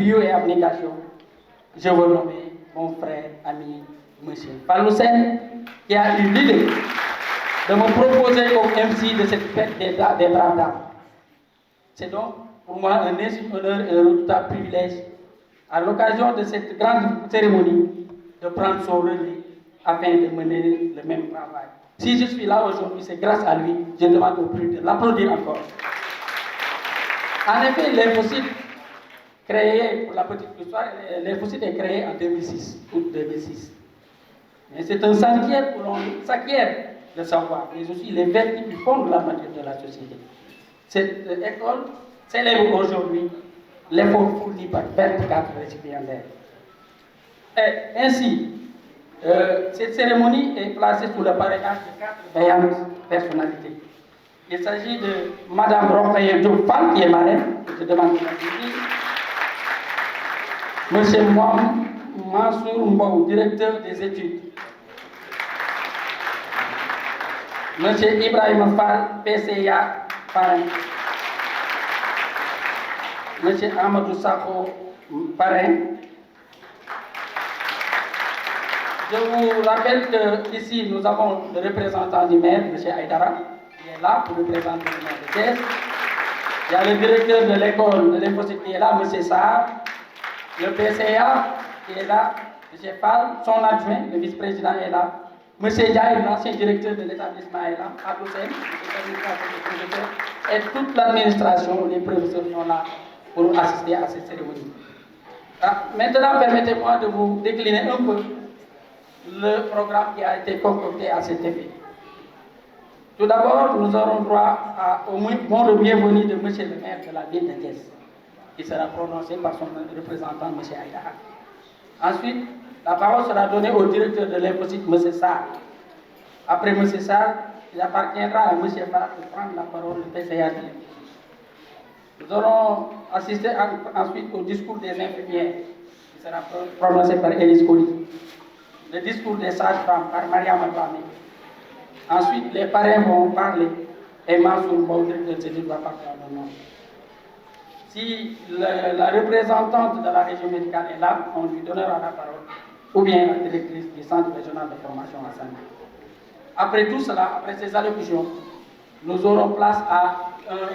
brio et abnégation, je veux nommer mon frère, ami, M. Fallou Sène, qui a eu l'idée de me proposer comme MC de cette fête des braves dames. C'est donc pour moi un insigne honneur et un redoutable privilège, à l'occasion de cette grande cérémonie, de prendre son relais afin de mener le même travail. Si je suis là aujourd'hui, c'est grâce à lui. Je demande au public de l'applaudir encore. En effet, l'Infocide, créé, pour la petite histoire, l'Infocide est créé en 2006, août 2006. Mais c'est un sentier où l'on s'acquiert le savoir, mais aussi les vertus qui fondent la matière de la société. Cette école célèbre aujourd'hui l'effort fourni par 24 récipiendaires. Et ainsi, cette cérémonie est placée sous le parrainage de 4 brillantes personnalités. Il s'agit de Mme Rokhaya Diop Fall, qui est marraine, je demande de la visite. M. Mansour Mbou, directeur des études. M. Ibrahim Fall, PCA, parrain. M. Amadou Sakho, parrain. Je vous rappelle qu'ici, nous avons le représentant du maire, M. Aïdara, qui est là pour représenter le maire de Thiès. Il y a le directeur de l'école de l'Infocide qui est là, M. Sarr. Le PCA qui est là, M. Fall, son adjoint, le vice-président est là. M. Diaye, l'ancien directeur de l'établissement est là, Abdoussen, et toute l'administration, les professeurs sont là pour assister à cette cérémonie. Maintenant, permettez-moi de vous décliner un peu le programme qui a été concocté à cet effet. Tout d'abord, nous aurons droit au mot de bienvenue de M. le maire de la ville de Thiès, qui sera prononcé par son représentant, M. Aïdara. Ensuite, la parole sera donnée au directeur de l'Infocide, M. Sarr. Après M. Sarr, il appartiendra à M. Fall de prendre la parole du PCA de l'Infocide. Nous aurons assisté ensuite au discours des infirmières, qui sera prononcé par Élise Colli. Le discours des sages-femmes par Maria Mabame. Ensuite, les parrains vont parler et Mansour Mbou, directeur des études, va parler à mon nom. Si la représentante de la région médicale est là, on lui donnera la parole, ou bien la directrice du centre régional de formation en santé. Après tout cela, après ces allocutions, nous aurons place à un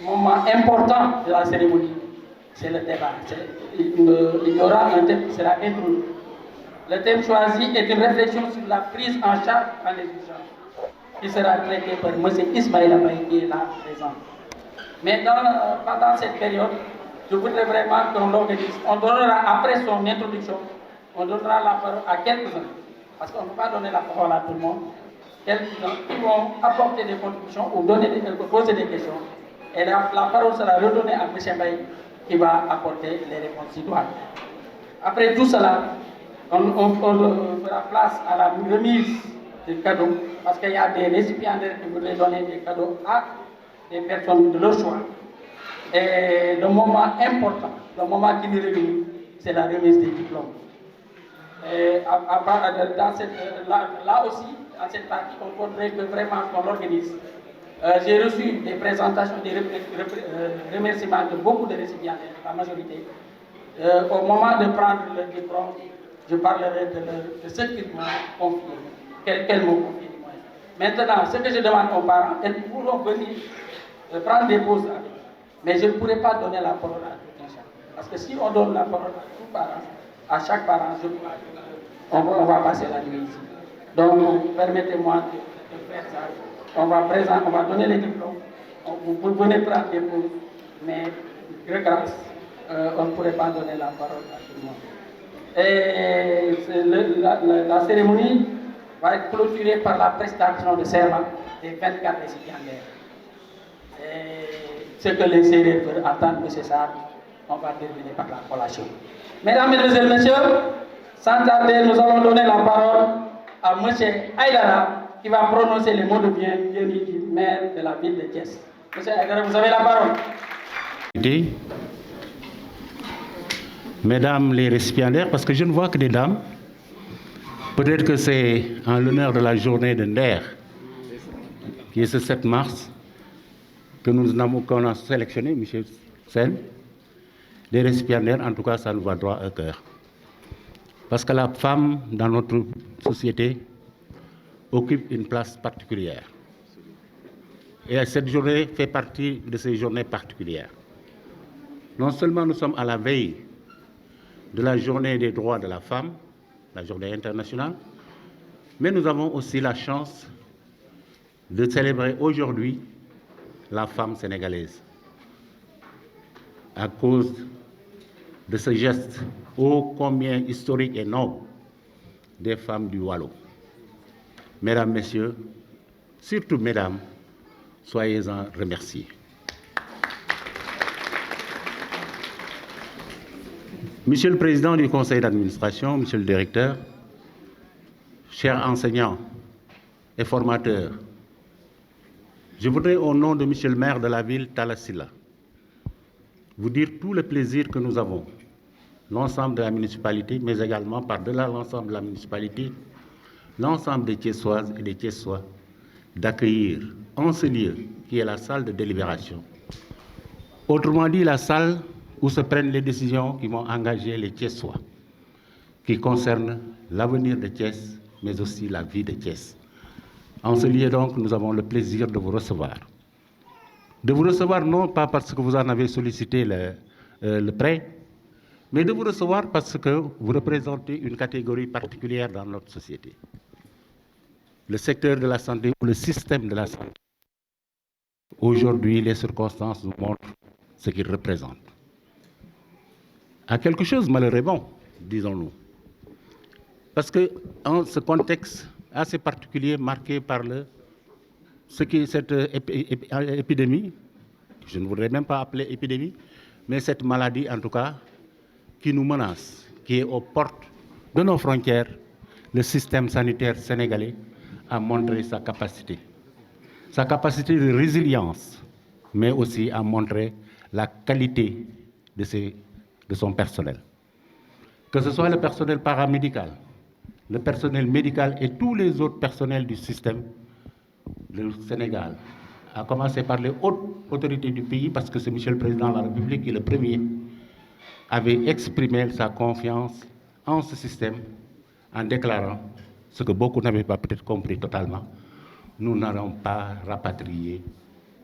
moment important de la cérémonie, c'est le débat. Il y aura un thème qui sera introduit. Le thème choisi est une réflexion sur la prise en charge en les urgences, qui sera traité par M. Ismaïla Baye, qui est là présent. Mais pendant cette période, je voudrais vraiment qu'on l'organise. On donnera, après son introduction, on donnera la parole à quelques-uns. Parce qu'on ne peut pas donner la parole à tout le monde. Quelques-uns qui vont apporter des contributions ou poser des questions. Et la parole sera redonnée à M. Baye, qui va apporter les réponses idoines. Après tout cela, on fera place à la remise des cadeaux. Parce qu'il y a des récipiendaires qui voulaient donner des cadeaux à des personnes de leur choix. Et le moment important, le moment qui nous réunit, c'est la remise des diplômes. Et là aussi, dans cette partie, on faudrait que vraiment qu'on l'organise. J'ai reçu des présentations, des remerciements de beaucoup de récipiendaires, la majorité. Au moment de prendre le diplôme, je parlerai de ce qu'ils m'ont confié, qu'elles m'ont confié. Maintenant, ce que je demande aux parents, elles pourront venir prendre des pauses avec. Mais je ne pourrai pas donner la parole à tout un chacun. Parce que si on donne la parole à tout parent, à chaque parent, on va passer la nuit ici. Donc, permettez-moi de faire ça. On va donner les diplômes. Vous venez prendre des pauses. Mais, de grâce, on ne pourrait pas donner la parole à tout le monde. Et la cérémonie va être clôturée par la prestation de serment des 24 récipiendaires. Ce que les Sérères veulent attendre, M. Sarr, on va terminer par la collation. Mesdames, Mesdemoiselles, Messieurs, sans tarder, nous allons donner la parole à M. Aïdara, qui va prononcer les mots de bienvenue du maire de la ville de Thiès. M. Aïdara, vous avez la parole. Mesdames les récipiendaires, parce que je ne vois que des dames, peut-être que c'est en l'honneur de la journée de Nder, qui est ce 7 mars, qu'on a sélectionné, M. Sen. des récipiendaires, en tout cas, ça nous va droit au cœur. Parce que la femme, dans notre société, occupe une place particulière. Et cette journée fait partie de ces journées particulières. Non seulement nous sommes à la veille de la journée des droits de la femme, la journée internationale, mais nous avons aussi la chance de célébrer aujourd'hui la femme sénégalaise à cause de ce geste ô combien historique et noble des femmes du Waalo. Mesdames, Messieurs, surtout Mesdames, soyez-en remerciés. Monsieur le Président du Conseil d'administration, Monsieur le Directeur, chers enseignants et formateurs, je voudrais, au nom de Monsieur le maire de la ville, Talla Sylla, vous dire tout le plaisir que nous avons, l'ensemble de la municipalité, mais également par-delà l'ensemble de la municipalité, l'ensemble des Thiessoises et des Thiessois, d'accueillir en ce lieu qui est la salle de délibération. Autrement dit, la salle où se prennent les décisions qui vont engager les Thiessois, qui concernent l'avenir de Thiès, mais aussi la vie de Thiès. En ce lieu donc, nous avons le plaisir de vous recevoir. De vous recevoir non pas parce que vous en avez sollicité le prêt, mais de vous recevoir parce que vous représentez une catégorie particulière dans notre société. Le secteur de la santé ou le système de la santé. Aujourd'hui, les circonstances nous montrent ce qu'il représente. À quelque chose malheureusement, disons-nous. Parce que en ce contexte assez particulier marqué par cette épidémie, je ne voudrais même pas appeler épidémie, mais cette maladie en tout cas, qui nous menace, qui est aux portes de nos frontières, le système sanitaire sénégalais a montré sa capacité de résilience, mais aussi a montré la qualité de son personnel. Que ce soit le personnel paramédical, le personnel médical et tous les autres personnels du système du Sénégal, à commencer par les hautes autorités du pays, parce que c'est Monsieur le Président de la République qui est le premier, avait exprimé sa confiance en ce système en déclarant ce que beaucoup n'avaient pas peut-être compris totalement: nous n'allons pas rapatrier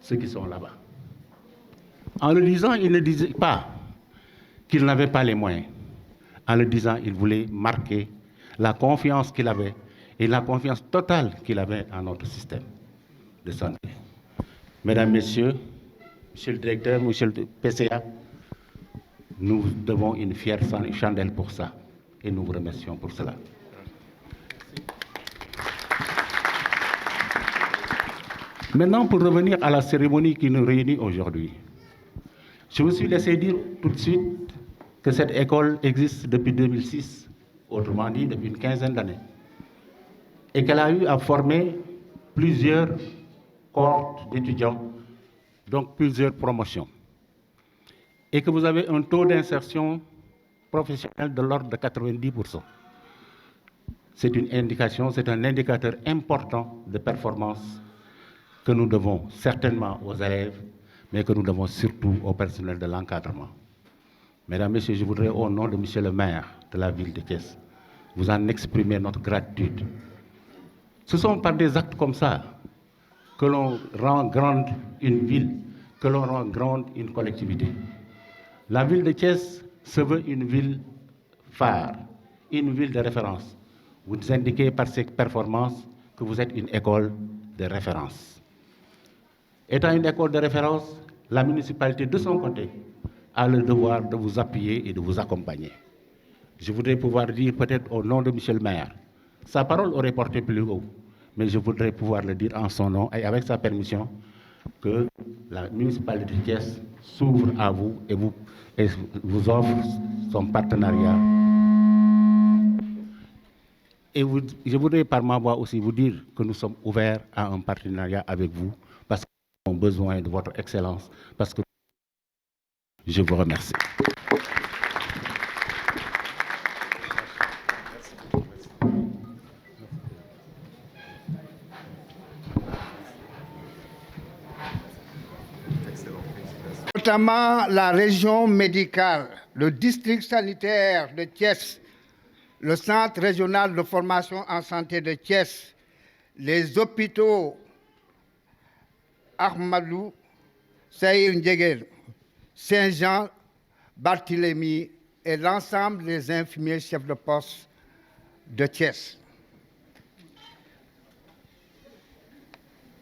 ceux qui sont là-bas. En le disant, il ne disait pas qu'il n'avait pas les moyens. En le disant, il voulait marquer la confiance qu'il avait et la confiance totale qu'il avait en notre système de santé. Mesdames, Messieurs, Monsieur le Directeur, Monsieur le PCA, nous devons une fière chandelle pour ça et nous vous remercions pour cela. Maintenant, pour revenir à la cérémonie qui nous réunit aujourd'hui, je me suis laissé dire tout de suite que cette école existe depuis 2006, autrement dit depuis une quinzaine d'années, et qu'elle a eu à former plusieurs cohortes d'étudiants, donc plusieurs promotions, et que vous avez un taux d'insertion professionnelle de l'ordre de 90%. C'est une indication, c'est un indicateur important de performance que nous devons certainement aux élèves, mais que nous devons surtout au personnel de l'encadrement. Mesdames, Messieurs, je voudrais, au nom de Monsieur le maire de la ville de Thiès, vous en exprimer notre gratitude. Ce sont par des actes comme ça que l'on rend grande une ville, que l'on rend grande une collectivité. La ville de Thiès se veut une ville phare, une ville de référence. Vous indiquez par ces performances que vous êtes une école de référence. Étant une école de référence, la municipalité, de son côté, a le devoir de vous appuyer et de vous accompagner. Je voudrais pouvoir dire peut-être au nom de Monsieur le maire, sa parole aurait porté plus haut, mais je voudrais pouvoir le dire en son nom et avec sa permission, que la municipalité de Thiès s'ouvre à vous et vous offre son partenariat. Et je voudrais par ma voix aussi vous dire que nous sommes ouverts à un partenariat avec vous parce que nous avons besoin de votre excellence, parce que je vous remercie. Notamment la région médicale le district sanitaire de Thiès, le centre régional de formation en santé de Thiès, les hôpitaux Ahmadou, Saïr Ndiéguène, Saint-Jean, Barthélemy et l'ensemble des infirmiers chefs de poste de Thiès.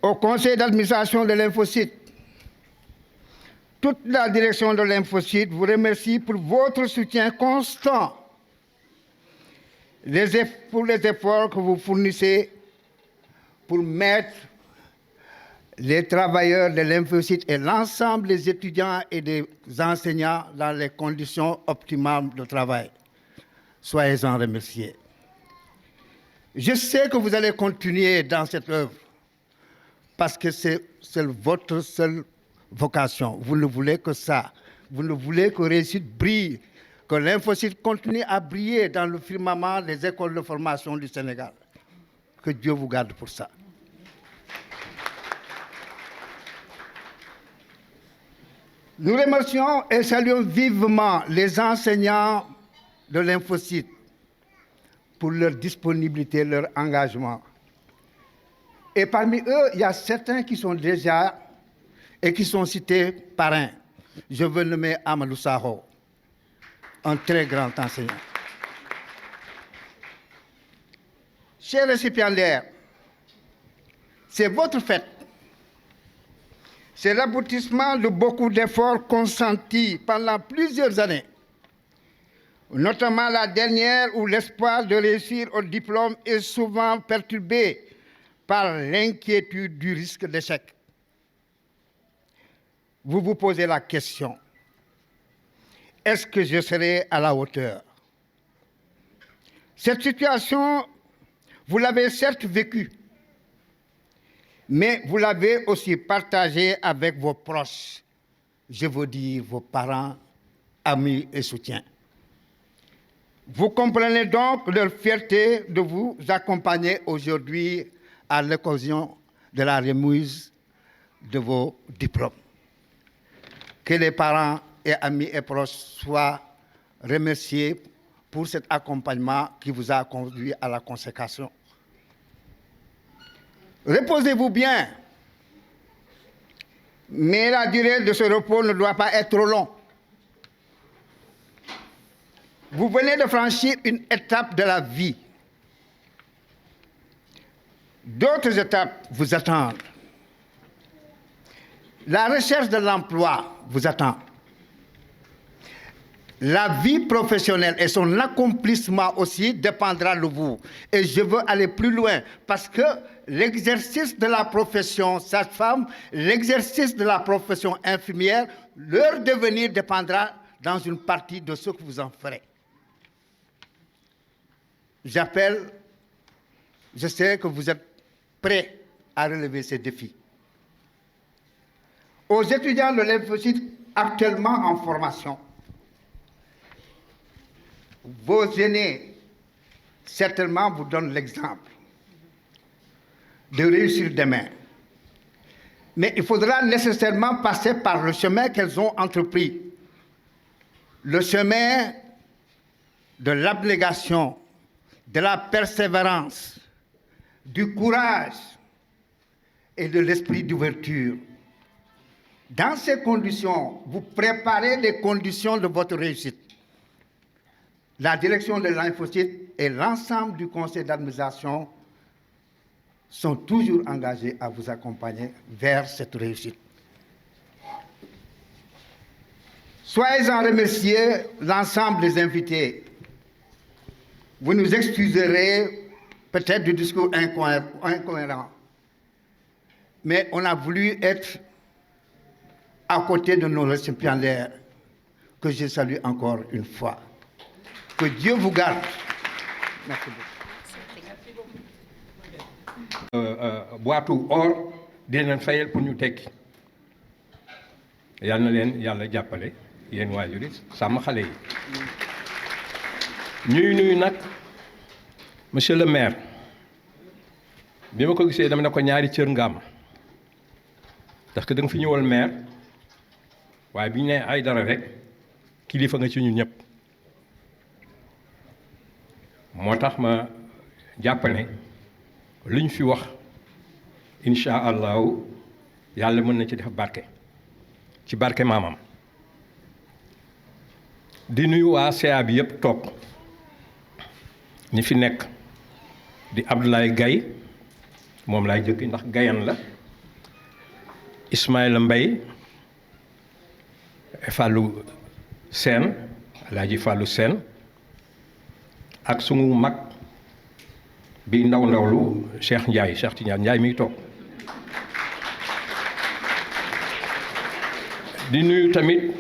Au conseil d'administration de l'Infocyte, toute la direction de l'Infocyte vous remercie pour votre soutien constant, pour les efforts que vous fournissez pour mettre les travailleurs de l'Infocyte et l'ensemble des étudiants et des enseignants dans les conditions optimales de travail. Soyez-en remerciés. Je sais que vous allez continuer dans cette œuvre parce que c'est votre seule vocation. Vous ne voulez que ça. Vous ne voulez que réussite brille, que l'Infocyte continue à briller dans le firmament des écoles de formation du Sénégal. Que Dieu vous garde pour ça. Nous remercions et saluons vivement les enseignants de l'Infocyte pour leur disponibilité, leur engagement. Et parmi eux, il y a certains qui sont déjà et qui sont cités parrains. Je veux nommer Amadou Sakho, un très grand enseignant. Chers récipiendaires, c'est votre fête. C'est l'aboutissement de beaucoup d'efforts consentis pendant plusieurs années, notamment la dernière où l'espoir de réussir au diplôme est souvent perturbé par l'inquiétude du risque d'échec. Vous vous posez la question, est-ce que je serai à la hauteur? Cette situation, vous l'avez certes vécue, mais vous l'avez aussi partagée avec vos proches, je veux dire vos parents, amis et soutiens. Vous comprenez donc leur fierté de vous accompagner aujourd'hui à l'occasion de la remise de vos diplômes. Que les parents et amis et proches soient remerciés pour cet accompagnement qui vous a conduit à la consécration. Reposez-vous bien, mais la durée de ce repos ne doit pas être trop longue. Vous venez de franchir une étape de la vie. D'autres étapes vous attendent. La recherche de l'emploi vous attend. La vie professionnelle et son accomplissement aussi dépendra de vous. Et je veux aller plus loin parce que l'exercice de la profession sage-femme, l'exercice de la profession infirmière, leur devenir dépendra dans une partie de ce que vous en ferez. J'appelle, je sais que vous êtes prêts à relever ces défis. Aux étudiants de l'Infocyte actuellement en formation, vos aînés certainement vous donnent l'exemple de réussir demain. Mais il faudra nécessairement passer par le chemin qu'elles ont entrepris, le chemin de l'abnégation, de la persévérance, du courage et de l'esprit d'ouverture. Dans ces conditions, vous préparez les conditions de votre réussite. La direction de l'Infocyte et l'ensemble du conseil d'administration sont toujours engagés à vous accompagner vers cette réussite. Soyez-en remerciés, l'ensemble des invités. Vous nous excuserez peut-être du discours incohérent, mais on a voulu être à côté de nos récipiendaires, que je salue encore une fois. Que Dieu vous garde. Merci beaucoup. boitu or di leen fayal pour ñu tekki yal na leen yàlla jàppale yéen waajur yi sàmm xale yi. ñuy nuyu nag monsieur le maire bi ma ko gisee dama ne ko ñaari cër nga am parce que da nga fi ñëwal maire waaye bi ñu nee ay dara rek kilifa nga ci ñun ñëpp moo tax ma jàpp ne lu ñu fi wax incha allahu yàlla mën na ci def barke ci barke maamam di nuyu waa CA bi yëpp toog ñi fi nekk di Abdoulaye Gaye moom laay jëkk ndax gayan la Ismaïla Mbaye Fallou Sène Alaaji Fallou Sène ak sunu mag bi ndaw ndawlu Cheikh Tidiane Ndiaye mi ngi toog di nuyu tamit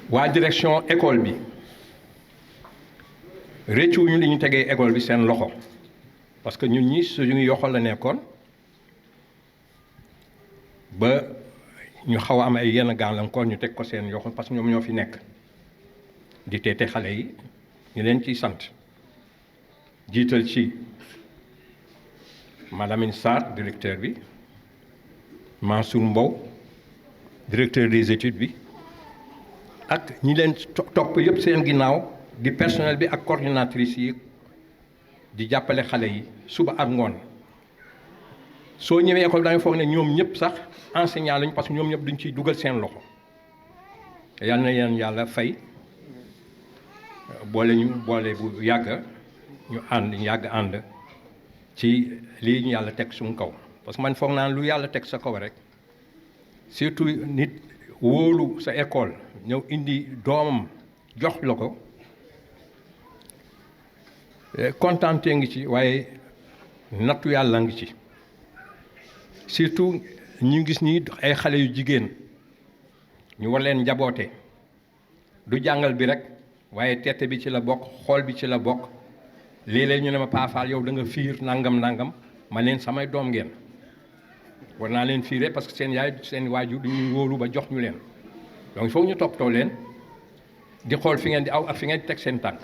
waa direction école bi réccuwuñu li ñu tegee école bi seen loxo parce que ñun ñi suñu yoxol la nekkoon ba ñu xaw a am ay yenn gàllankoor ñu teg ko seen yoxo parce que ñoom ñoo fi nekk di teete xale yi ñu leen ciy sant jiital ci Madame Sarr directeur bi Mansour Mbow directeur des études bi ak ñi leen topp yëpp seen ginnaaw di personnel bi ak coordinatrice yi di jàppale xale yi suba ak ngoon soo ñëwee école da nga foog ne ñoom ñëpp sax enseignant lañu parce que ñoom ñëpp duñ ciy dugal seen loxo yal na leen yàlla fay boole bu yàgg ñu yàgg ànd ci lii ñu yàlla teg suñu kaw parce que man foog naa lu yàlla teg sa kaw rek surtout nit wóolu sa école ñëw indi doomam jox la ko kontaante ngi ci waaye nattu yàlla ngi ci surtout ñu gis ni ay xale yu jigéen ñu war leen njaboote du jàngal bi rek waaye tette bi ci la bokk xool bi ci la bokk léeg-léeg ñu ne ma paafaal yow da nga fiir nangam ma leen samay doom ngeen war naa leen fiire parce que seen yaay seen waajur du ñu wóolu ba jox ñu leen donc il faut ñu toppatoo leen di xool fi ngeen di aw ak fi ngeen di teg seen tànk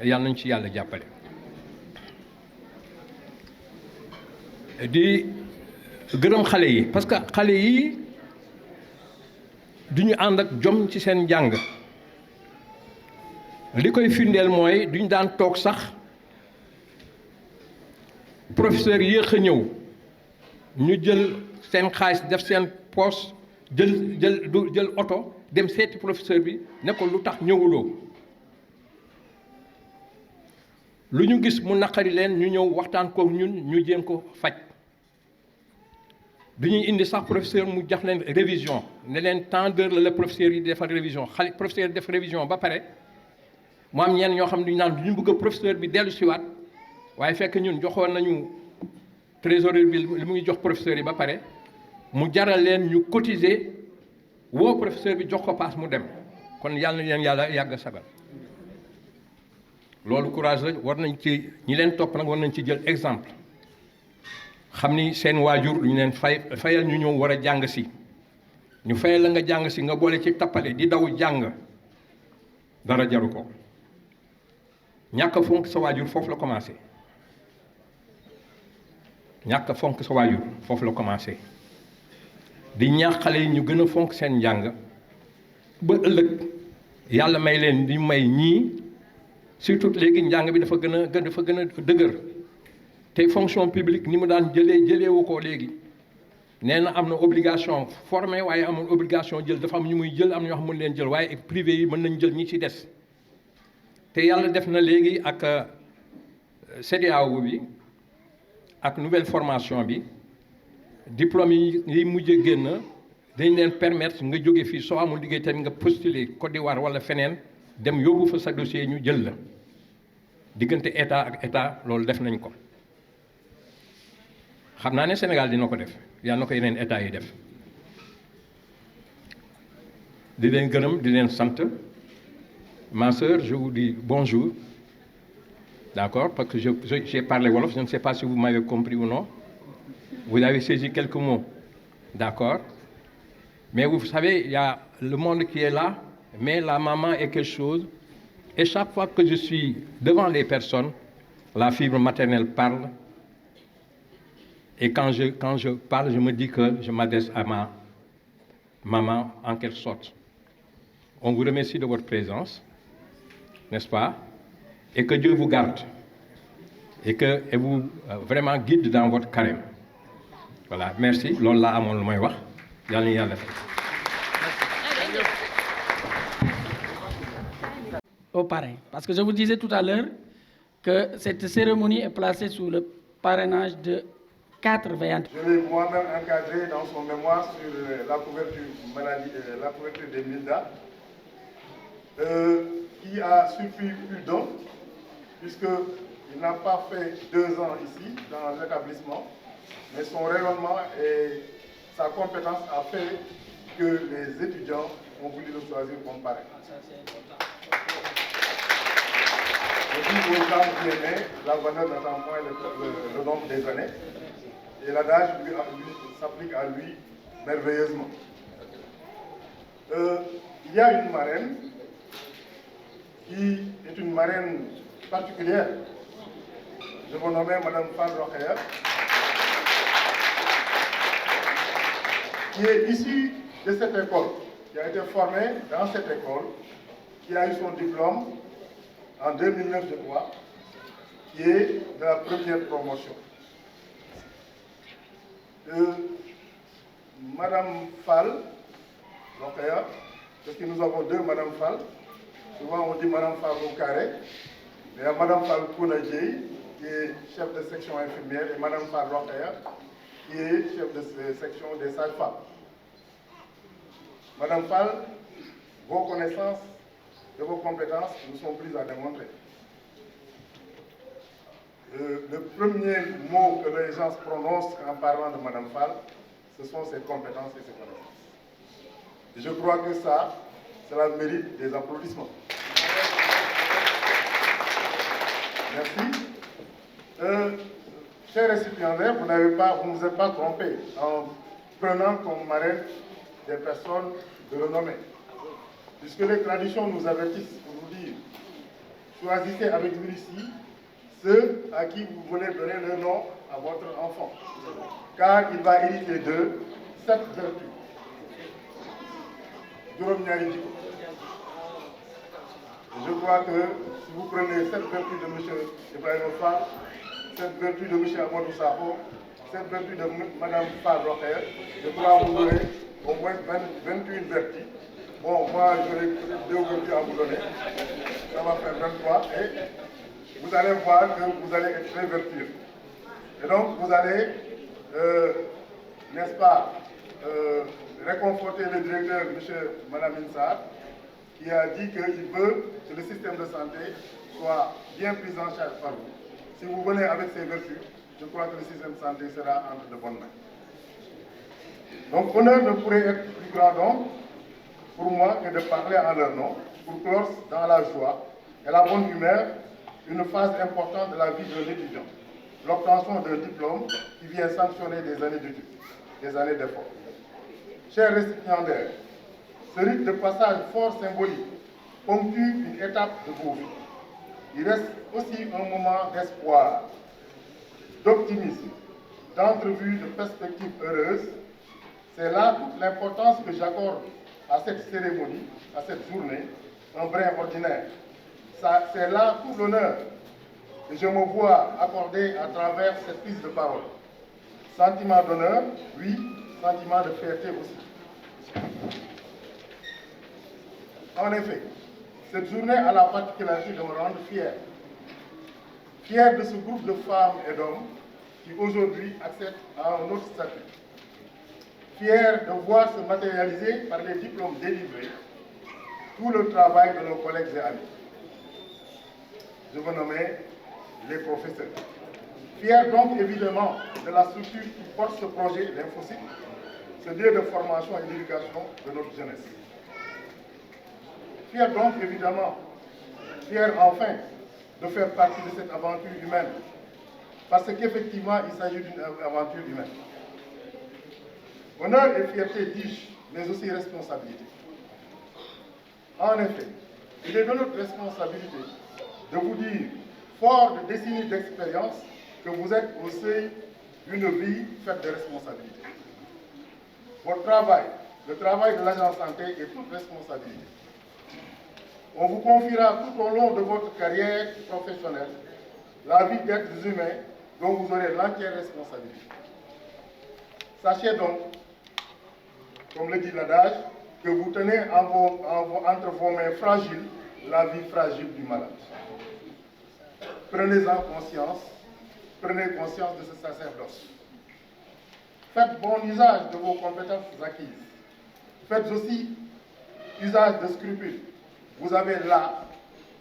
yàlla nañu ci yàlla jàppale di gërëm xale yi parce que xale yi duñu ànd ak jom ci seen njàng li koy firndeel mooy duñu daan toog sax professeur yéex a ñëw ñu jël seen xaalis def seen poche jël oto dem seeti professeur bi ne ko lu tax ñëwuloo lu ñu gis mu naqari leen ñu ñëw waxtaan kook ñun ñu jéem ko faj du ñuy indi sax professeur mu jox leen révision ne leen tant d'heure la professeur yi defal révision xale professeur def révision ba pare mu am ñenn ñoo xam ne duñu naan du ñu bëgg professeur bi dellu siwaat waaye fekk ñun joxoon nañu trésorier bi li mu ngi jox professeur yi ba pare mu jaral leen ñu cotiser woo professeur bi jox ko paas mu dem kon yàlla na leen yàlla yàgg sagal loolu courage la war nañ ci ñi leen topp nag war nañ ci jël exemple xam ni seen waajur lu ñu leen fayal ñu ñëw war a jàng si ñu fayal la nga jàng si nga boole ci tappale di daw jàng dara jaru ko ñàkk fonk sa waajur foofu la commencé ñàkk fonk sa waajur foofu la commencé di ñaax xale yi ñu gën a fonk seen njàng ba ëllëg yàlla may leen di may ñii surtout léegi njàng bi dafa gën a dëgër te fonction publique ni mu daan jëleewu ko léegi nee na am na obligation formé waaye amul obligation jël dafa am ñu muy jël am na ñoo xam mën leen jël waaye privé yi mën nañ jël ñi ci des te yàlla def na léegi ak CEDEAO bi ak nouvelle formation bi diplôme yi mujj génn dañ leen permettre nga jóge fii soo amul liggéey tamit nga postuler Côte d'Ivoire wala feneen dem yóbbu fa sa dossier ñu jël la diggante état ak état loolu def nañ ko xam naa ne Sénégal dina ko def yàlla na ko yeneen état yi def di leen gërëm di leen sant ma sœur je vous dis bonjour d'accord parce que j'ai parlé wolof je ne sais pas si vous m'avez compris ou non vous avez saisi quelques mots d'accord mais vous savez il y a le monde qui est là mais la maman est quelque chose et chaque fois que je suis devant les personnes la fibre maternelle parle et quand je parle je me dis que je m'adresse à ma maman en quelque sorte on vous remercie de votre présence, n'est-ce pas? Et que Dieu vous garde et vous vraiment guide dans votre carême. Voilà, merci. Loolu laa amoon lu may wax. Yàlla na Yàlla fay. Au parrain. Parce que je vous disais tout à l'heure que cette cérémonie est placée sous le parrainage de 4 veillantes. Je l'ai moi-même encadré dans son mémoire sur la couverture maladie, la couverture des MILDA, qui a surpris plus d'un, puisqu'il n'a pas fait 2 ans ici, dans l'établissement, mais son rayonnement et sa compétence a fait que les étudiants ont voulu le choisir comme parrain. Je dis aux gens qui aimaient, la valeur n'attend point le nombre des années, et l'adage s'applique à lui merveilleusement. Il y a une marraine qui est une marraine particulière. Je vous nomme Mme Fall Rokhaya, qui est issue de cette école, qui a été formée dans cette école, qui a eu son diplôme en 2009, je crois, qui est de la première promotion. Madame Fall Rokhaya, parce que nous avons 2 Madame Fall, souvent on dit Madame Fall au carré, mais il y a Madame Fall Kounadjei, qui est chef de section infirmière, et Madame Fall Rokhaya, qui est chef de section des sages-femmes. Madame Fall, vos connaissances et vos compétences nous sont prises à démontrer. Le premier mot que les gens prononcent en parlant de Madame Fall, ce sont ses compétences et ses connaissances. Et je crois que ça, cela mérite des applaudissements. Merci. Chers récipiendaires, vous ne vous êtes pas trompés en prenant comme marraine des personnes de renommée. Puisque les traditions nous avertissent pour vous dire, choisissez avec ici ceux à qui vous voulez donner le nom à votre enfant, car il va hériter de 7 vertus. Je crois que si vous prenez 7 vertus de M. Ibrahim Fall, 7 vertus de M. Amadou Sakho, 7 vertus de Mme Fall Rokhaya, je crois que vous aurez au moins 21 vertus. Bon, moi, j'aurai peut-être 2 vertus à vous donner. Ça va faire 23. Et vous allez voir que vous allez être très vertueux. Et donc, vous allez, n'est-ce pas, réconforter le directeur, M. Mme Insar, qui a dit qu'il veut que le système de santé soit bien pris en charge par vous. Si vous venez avec ces vertus, je crois que le système de santé sera entre de bonnes mains. Donc, honneur ne pourrait être plus grand donc pour moi que de parler en leur nom, pour clore dans la joie et la bonne humeur une phase importante de la vie de l'étudiant, l'obtention d'un diplôme qui vient sanctionner des années d'études, des années d'effort. Chers récipiendaires, ce rite de passage fort symbolique ponctue une étape de vos vies. Il reste aussi un moment d'espoir, d'optimisme, d'entrevue, de perspectives heureuses. C'est là toute l'importance que j'accorde à cette cérémonie, à cette journée, un brin ordinaire. C'est là tout l'honneur que je me vois accorder à travers cette prise de parole. Sentiment d'honneur, oui, sentiment de fierté aussi. En effet, cette journée a la particularité de me rendre fier. Fier de ce groupe de femmes et d'hommes qui aujourd'hui accèdent à un autre statut. Fier de voir se matérialiser par les diplômes délivrés tout le travail de nos collègues et amis. Je veux nommer les professeurs. Fier donc évidemment de la structure qui porte ce projet l'Infosite, ce lieu de formation et d'éducation de notre jeunesse. Fier donc évidemment, fier enfin de faire partie de cette aventure humaine, parce qu'effectivement il s'agit d'une aventure humaine. Honneur et fierté, dis-je, mais aussi responsabilité. En effet, il est de notre responsabilité de vous dire, fort de décennies d'expérience, que vous êtes au seuil d'une vie faite de responsabilités. Votre travail, le travail de l'agent santé est toute responsabilité. On vous confiera tout au long de votre carrière professionnelle la vie d'êtres humains dont vous aurez l'entière responsabilité. Sachez donc, comme le dit l'adage, que vous tenez entre vos mains fragiles la vie fragile du malade. Prenez-en conscience, prenez conscience de ce sacerdoce. Faites bon usage de vos compétences acquises. Faites aussi usage de scrupules. Vous avez là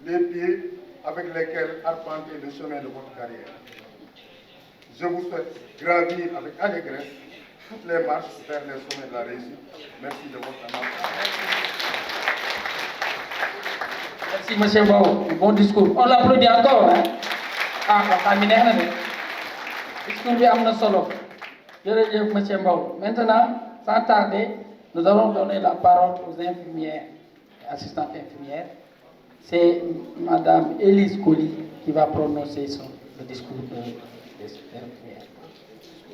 les pieds avec lesquels arpenter le chemin de votre carrière. Je vous souhaite gravir avec allégresse toutes les marches vers les sommets de la réussite. Merci de votre attention. Merci, M. Bao. Bon discours. On l'applaudit encore. Hein? Ah, on va terminer. Discours de Amna Solo. M. Bao. Maintenant, sans tarder, nous allons donner la parole aux infirmières et assistantes infirmières. C'est Mme Élise Colli qui va prononcer le discours des infirmières.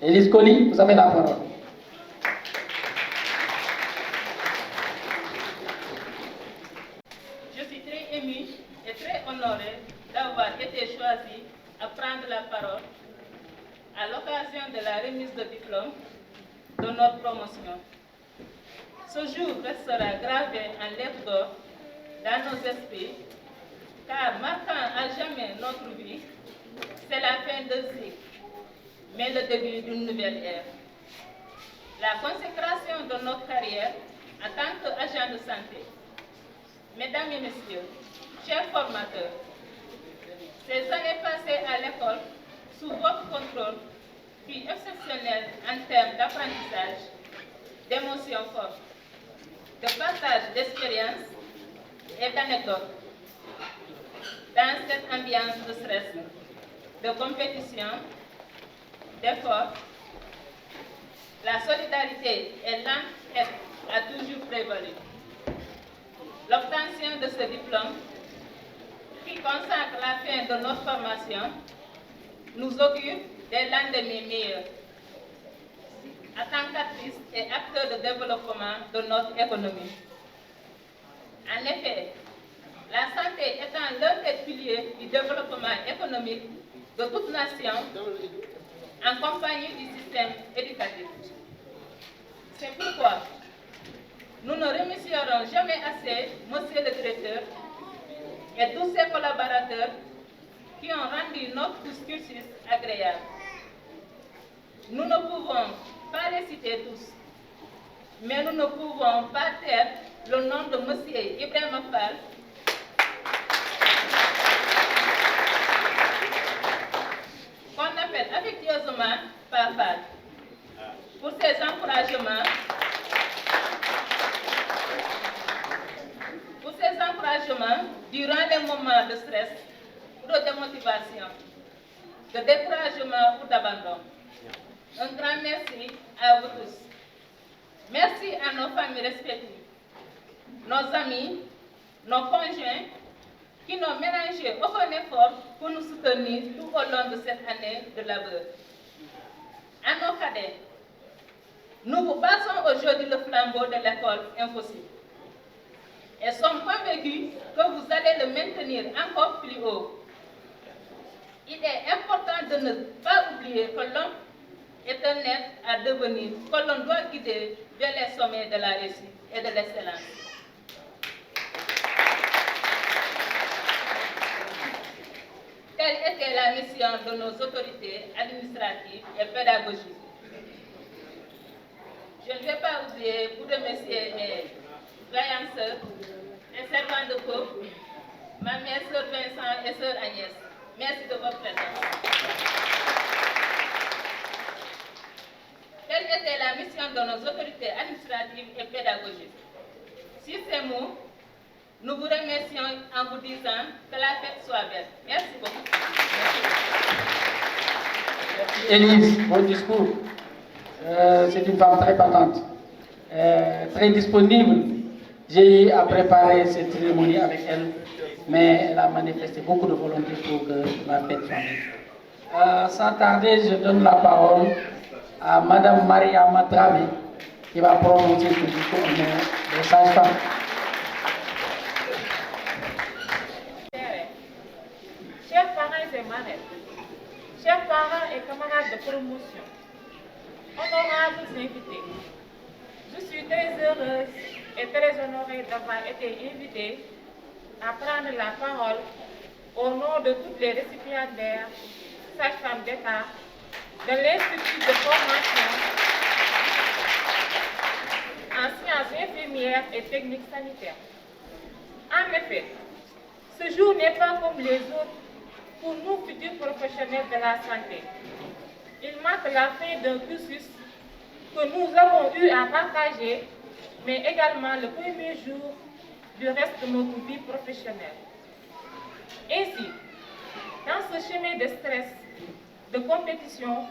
Élise Colli, vous avez la parole. Je suis très émue et très honorée d'avoir été choisie à prendre la parole à l'occasion de la remise de diplôme de notre promotion. Ce jour restera gravé en lettres d'or dans nos esprits, car marquant à jamais notre vie, c'est la fin d'un cycle, mais le début d'une nouvelle ère. La consécration de notre carrière en tant qu'agent de santé. Mesdames et messieurs, chers formateurs, ces années passées à l'école sous votre contrôle fut exceptionnelles en termes d'apprentissage, d'émotions fortes, de partage d'expériences et d'anecdotes. Dans cette ambiance de stress, de compétition, d'effort, la solidarité et l'entraide a toujours prévalu. L'obtention de ce diplôme, qui consacre la fin de notre formation, nous augure des lendemains meilleurs. En tant qu'actrice et acteur de développement de notre économie. En effet, la santé étant l'un des piliers du développement économique de toute nation, en compagnie du système éducatif. C'est pourquoi nous ne remercierons jamais assez Monsieur le Directeur et tous ses collaborateurs qui ont rendu notre cursus agréable. Nous ne pouvons pas les citer tous, mais nous ne pouvons pas taire le nom de M. Ibrahima Fall, qu'on appelle affectueusement Papa, pour ses encouragements, durant les moments de stress ou de démotivation, de découragement ou d'abandon. Un grand merci à vous tous. Merci à nos familles respectives, nos amis, nos conjoints, qui n'ont ménagé aucun effort pour nous soutenir tout au long de cette année de labeur. À nos cadets, nous vous passons aujourd'hui le flambeau de l'école Impossible et sommes convaincus que vous allez le maintenir encore plus haut. Il est important de ne pas oublier que l'homme est un être à devenir, que l'on doit guider vers les sommets de la réussite et de l'excellence. Telle était la mission de nos autorités administratives et pédagogiques. Je ne vais pas oublier pour remercier mes vaillantes sœurs et servantes de couple, ma mère sœur Vincent et sœur Agnès. Merci de votre présence. Telle était la mission de nos autorités administratives et pédagogiques. Sur ces mots, nous vous remercions en vous disant que la fête soit belle. Merci beaucoup. Merci Élise, bon discours. C'est une femme très patente, très disponible. J'ai eu à préparer cette cérémonie avec elle, mais elle a manifesté beaucoup de volonté pour que la fête soit belle. Sans tarder, je donne la parole à Mme Maria Matravé, qui va prononcer ce discours au nom des sages-femmes. et marraines, chers parents et camarades de promotion, honorables invités, je suis très heureuse et très honorée d'avoir été invitée à prendre la parole au nom de toutes les récipiendaires, sages-femmes d'État, de l'Institut de formation en sciences infirmières et techniques sanitaires. En effet, ce jour n'est pas comme les autres pour nous futurs professionnels de la santé. Il marque la fin d'un cursus que nous avons eu à partager, mais également le premier jour du reste de notre vie professionnelle. Ainsi, dans ce chemin de stress, de compétition,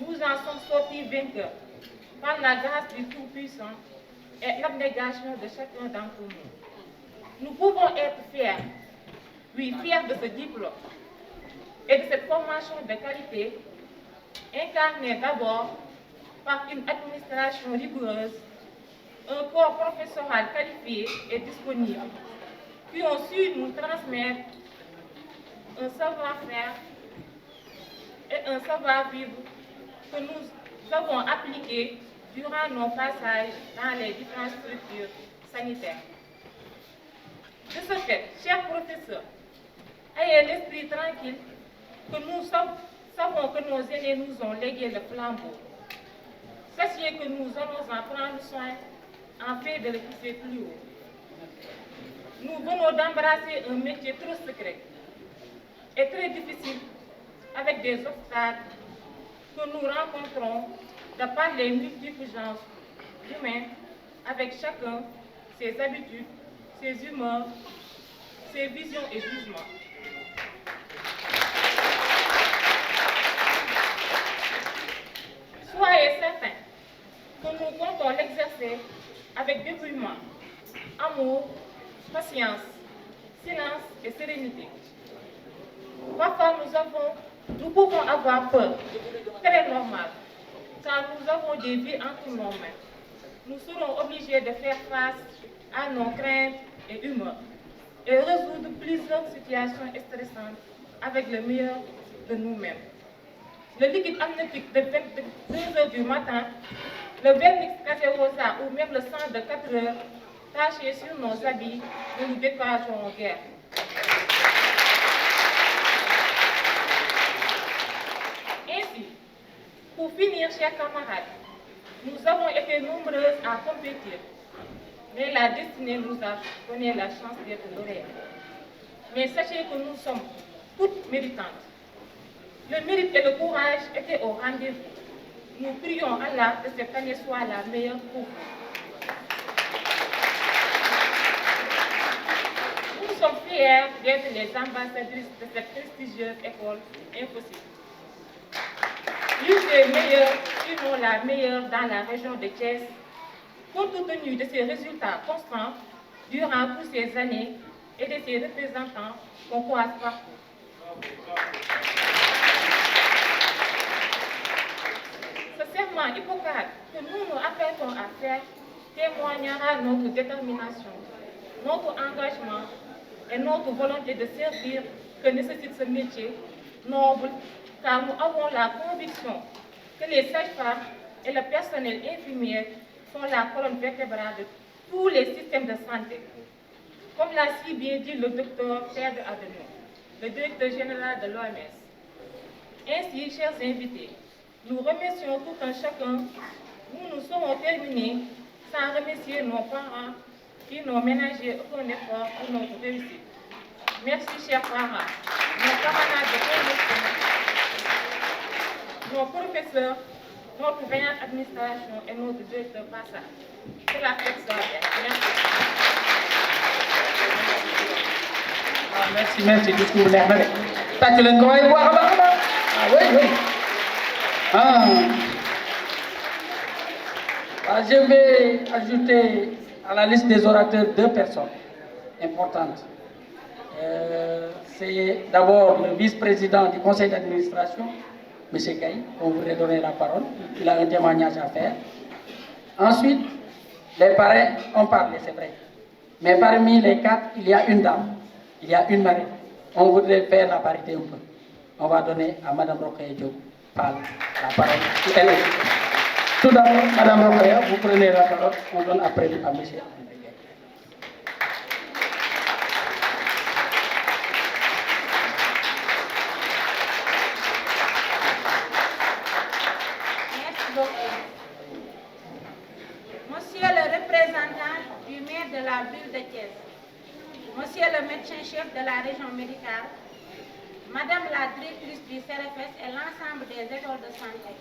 nous en sommes sortis vainqueurs par la grâce du Tout-Puissant et l'abnégation de chacun d'entre nous. Nous pouvons être fiers, oui, fiers de ce diplôme et de cette formation de qualité, incarnée d'abord par une administration rigoureuse, un corps professoral qualifié et disponible, qui ont su nous transmettre un savoir-faire et un savoir-vivre que nous avons appliqué durant nos passages dans les différentes structures sanitaires. De ce fait, chers professeurs, ayez l'esprit tranquille que nous savons que nos aînés nous ont légué le flambeau. Sachez que nous allons en prendre soin afin de le pousser plus haut. Nous venons d'embrasser un métier trop secret et très difficile avec des obstacles que nous rencontrons de par les multiples genres humains, avec chacun ses habitudes, ses humeurs, ses visions et jugements. Soyez certains que nous comptons l'exercer avec dévouement, amour, patience, silence et sérénité. Parfois, nous pouvons avoir peur, très normal, car nous avons des vies entre nos mains. Nous serons obligés de faire face à nos craintes et humeurs et résoudre plusieurs situations stressantes avec le meilleur de nous-mêmes. Le liquide amnétique de 2 heures du matin, le vernix café rosa ou même le sang de 4 heures taché sur nos habits, ne nous découragerons guère. Ainsi, pour finir, chers camarades, nous avons été nombreuses à compétir, mais la destinée nous a donné la chance d'être lauréats. Mais sachez que nous sommes toutes méritantes. Le mérite et le courage étaient au rendez-vous. Nous prions Allah que cette année soit la meilleure pour vous. Nous sommes fiers d'être les ambassadrices de cette prestigieuse école Infosys. L'une des meilleures, sinon la meilleure dans la région de Thiès, compte tenu de ses résultats constants durant toutes ces années et de ses représentants qu'on croise partout. Ce serment Hippocrate que nous nous apprêtons à faire témoignera notre détermination, notre engagement et notre volonté de servir que nécessite ce métier noble, car nous avons la conviction que les sages-femmes et le personnel infirmier sont la colonne vertébrale de tous les systèmes de santé. Comme l'a si bien dit le docteur Pedro Adeno, le directeur général de l'OMS. Ainsi, chers invités, nous remercions tout un chacun. Nous nous serons terminés sans remercier nos parents qui n'ont ménagé aucun effort pour notre réussite. Merci, chers parents, nos camarades de promotion, nos professeurs, notre veillante administration et notre directeur passage. C'est la fête soit bien. Merci. Merci, du coup, l'air. T'as tu l'as encore voir là-bas? Ah oui. Je vais ajouter à la liste des orateurs 2 personnes importantes. C'est d'abord le vice-président du conseil d'administration, M. Gaï, on voudrait donner la parole. Il a un témoignage à faire. Ensuite, les parrains ont parlé, c'est vrai. Mais parmi les 4, il y a une dame, il y a une marraine. On voudrait faire la parité un peu. on va donner à Madame Rokhaya Diop Fall la parole. Elle est. Tout d'abord, Madame Rokhaya, vous prenez la parole, on donne après à Monsieur. Merci beaucoup. Monsieur le représentant du maire de la ville de Thiès, Monsieur le médecin-chef de la région médicale, Madame la directrice du CRFS et l'ensemble des écoles de santé,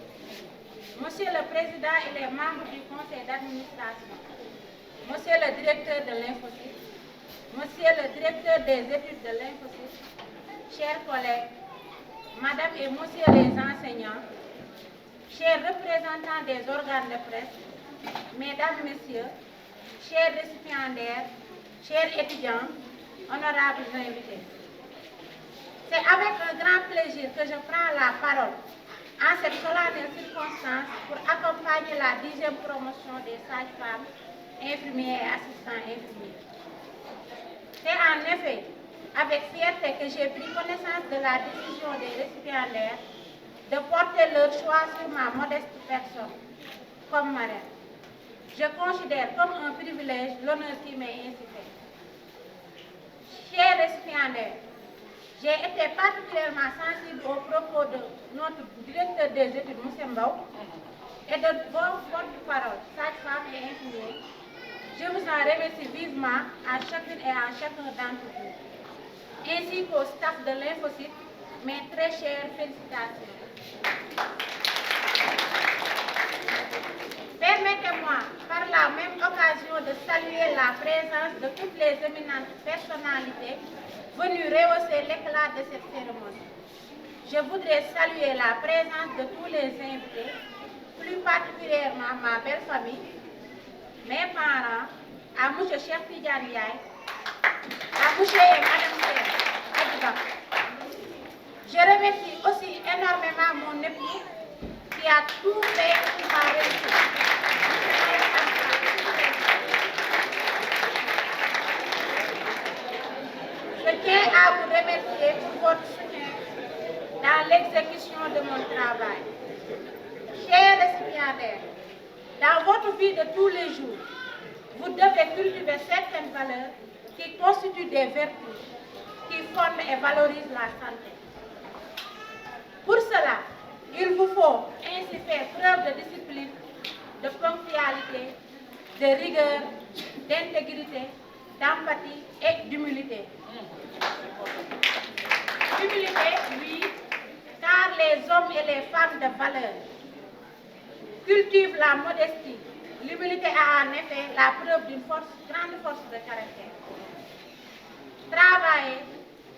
Monsieur le président et les membres du conseil d'administration, Monsieur le directeur de l'Infosys, Monsieur le directeur des études de l'Infosys, chers collègues, Madame et Monsieur les enseignants, chers représentants des organes de presse, Mesdames, Messieurs, chers récipiendaires, chers étudiants, honorables invités. C'est avec un grand plaisir que je prends la parole en cette solennelle circonstance pour accompagner la 10e promotion des sages-femmes, infirmiers et assistants infirmiers. C'est en effet avec fierté que j'ai pris connaissance de la décision des récipiendaires de porter leur choix sur ma modeste personne comme marraine. Je considère comme un privilège l'honneur qui m'est ainsi fait. Chers récipiendaires, j'ai été particulièrement sensible aux propos de notre directeur des études, M. Mbao, et de vos porte-paroles, sages-femmes et infirmiers. Je vous en remercie vivement à chacune et à chacun d'entre vous, ainsi qu'au staff de l'Infosys, mes très chères félicitations. Permettez-moi, par la même occasion, de saluer la présence de toutes les éminentes personnalités venues rehausser l'éclat de cette cérémonie. Je voudrais saluer la présence de tous les invités, plus particulièrement ma belle famille, mes parents, à M. Cheikh Tidiane Ndiaye, à M. et Mme Adjiba. Je remercie aussi énormément mon époux qui a tout fait pour ma réussite. Je tiens à vous remercier pour votre soutien dans l'exécution de mon travail. Chers récipiendaires, dans votre vie de tous les jours, vous devez cultiver certaines valeurs qui constituent des vertus, qui fondent et valorisent la santé. Pour cela, il vous faut ainsi faire preuve de discipline, de ponctualité, de rigueur, d'intégrité, d'empathie et d'humilité. Humilité, oui, car les hommes et les femmes de valeur cultivent la modestie. L'humilité a en effet la preuve d'une grande force de caractère. Travailler,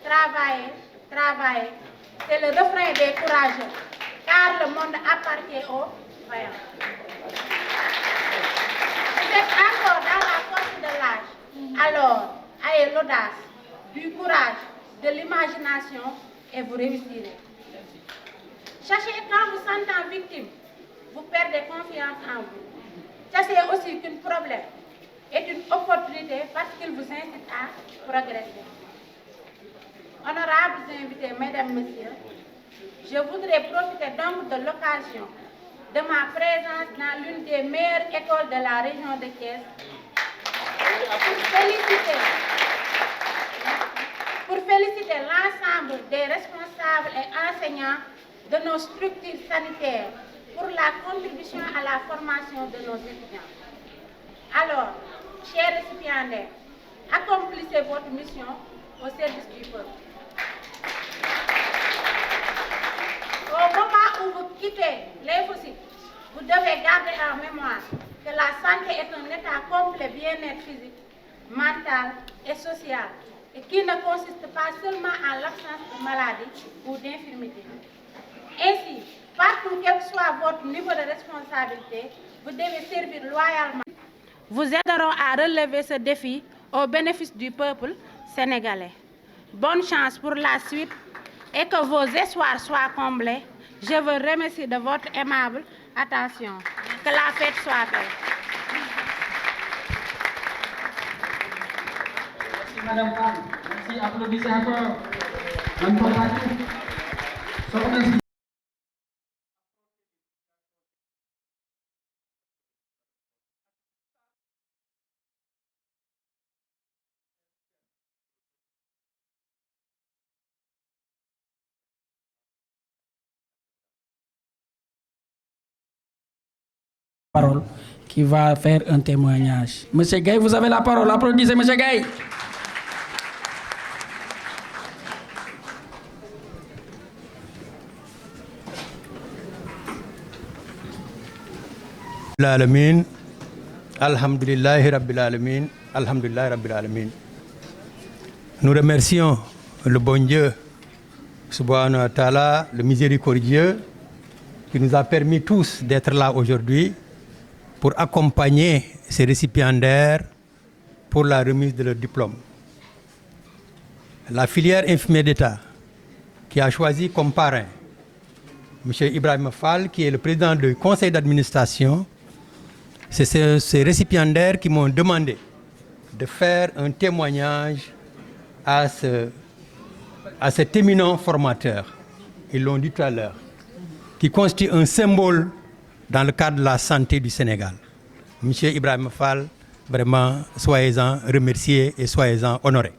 travailler, travailler, c'est le refrain des courageux, car le monde appartient aux vaillants. Vous êtes encore dans la force de l'âge, alors ayez l'audace, du courage, de l'imagination et vous réussirez. Sachez quand vous sentez victime, vous perdez confiance en vous. Sachez aussi qu'un problème est une opportunité parce qu'il vous incite à progresser. Honorables invités, mesdames, messieurs, je voudrais profiter donc de l'occasion de ma présence dans l'une des meilleures écoles de la région de Thiès pour féliciter l'ensemble des responsables et enseignants de nos structures sanitaires pour la contribution à la formation de nos étudiants. Alors, chers récipiendaires, accomplissez votre mission au service du peuple. Au moment où vous quittez l'Infosys, vous devez garder en mémoire que la santé est un état complet bien-être physique, mental et social, et qui ne consiste pas seulement en l'absence de maladie ou d'infirmité. Ainsi, partout quel que soit votre niveau de responsabilité, vous devez servir loyalement. Vous aiderons à relever ce défi au bénéfice du peuple sénégalais. Bonne chance pour la suite et que vos espoirs soient comblés. Je vous remercie de votre aimable attention. Que la fête soit faite. Merci Madame Fan. Merci, applaudissez encore. Bonne formation. Parole qui va faire un témoignage. Monsieur Gay, vous avez la parole. Applaudissez, Monsieur Gay. Alamin, alhamdulillahi rabbil alamin, alhamdulillahi rabbil alamin. Nous remercions le bon Dieu, subhanahu wa ta'ala, le miséricordieux, qui nous a permis tous d'être là aujourd'hui pour accompagner ces récipiendaires pour la remise de leur diplôme. La filière infirmière d'État qui a choisi comme parrain M. Ibrahim Fall, qui est le président du conseil d'administration. C'est ces récipiendaires qui m'ont demandé de faire un témoignage à cet éminent formateur, ils l'ont dit tout à l'heure, qui constitue un symbole dans le cadre de la santé du Sénégal. Monsieur Ibrahim Fall, vraiment, soyez-en remerciés et soyez-en honorés.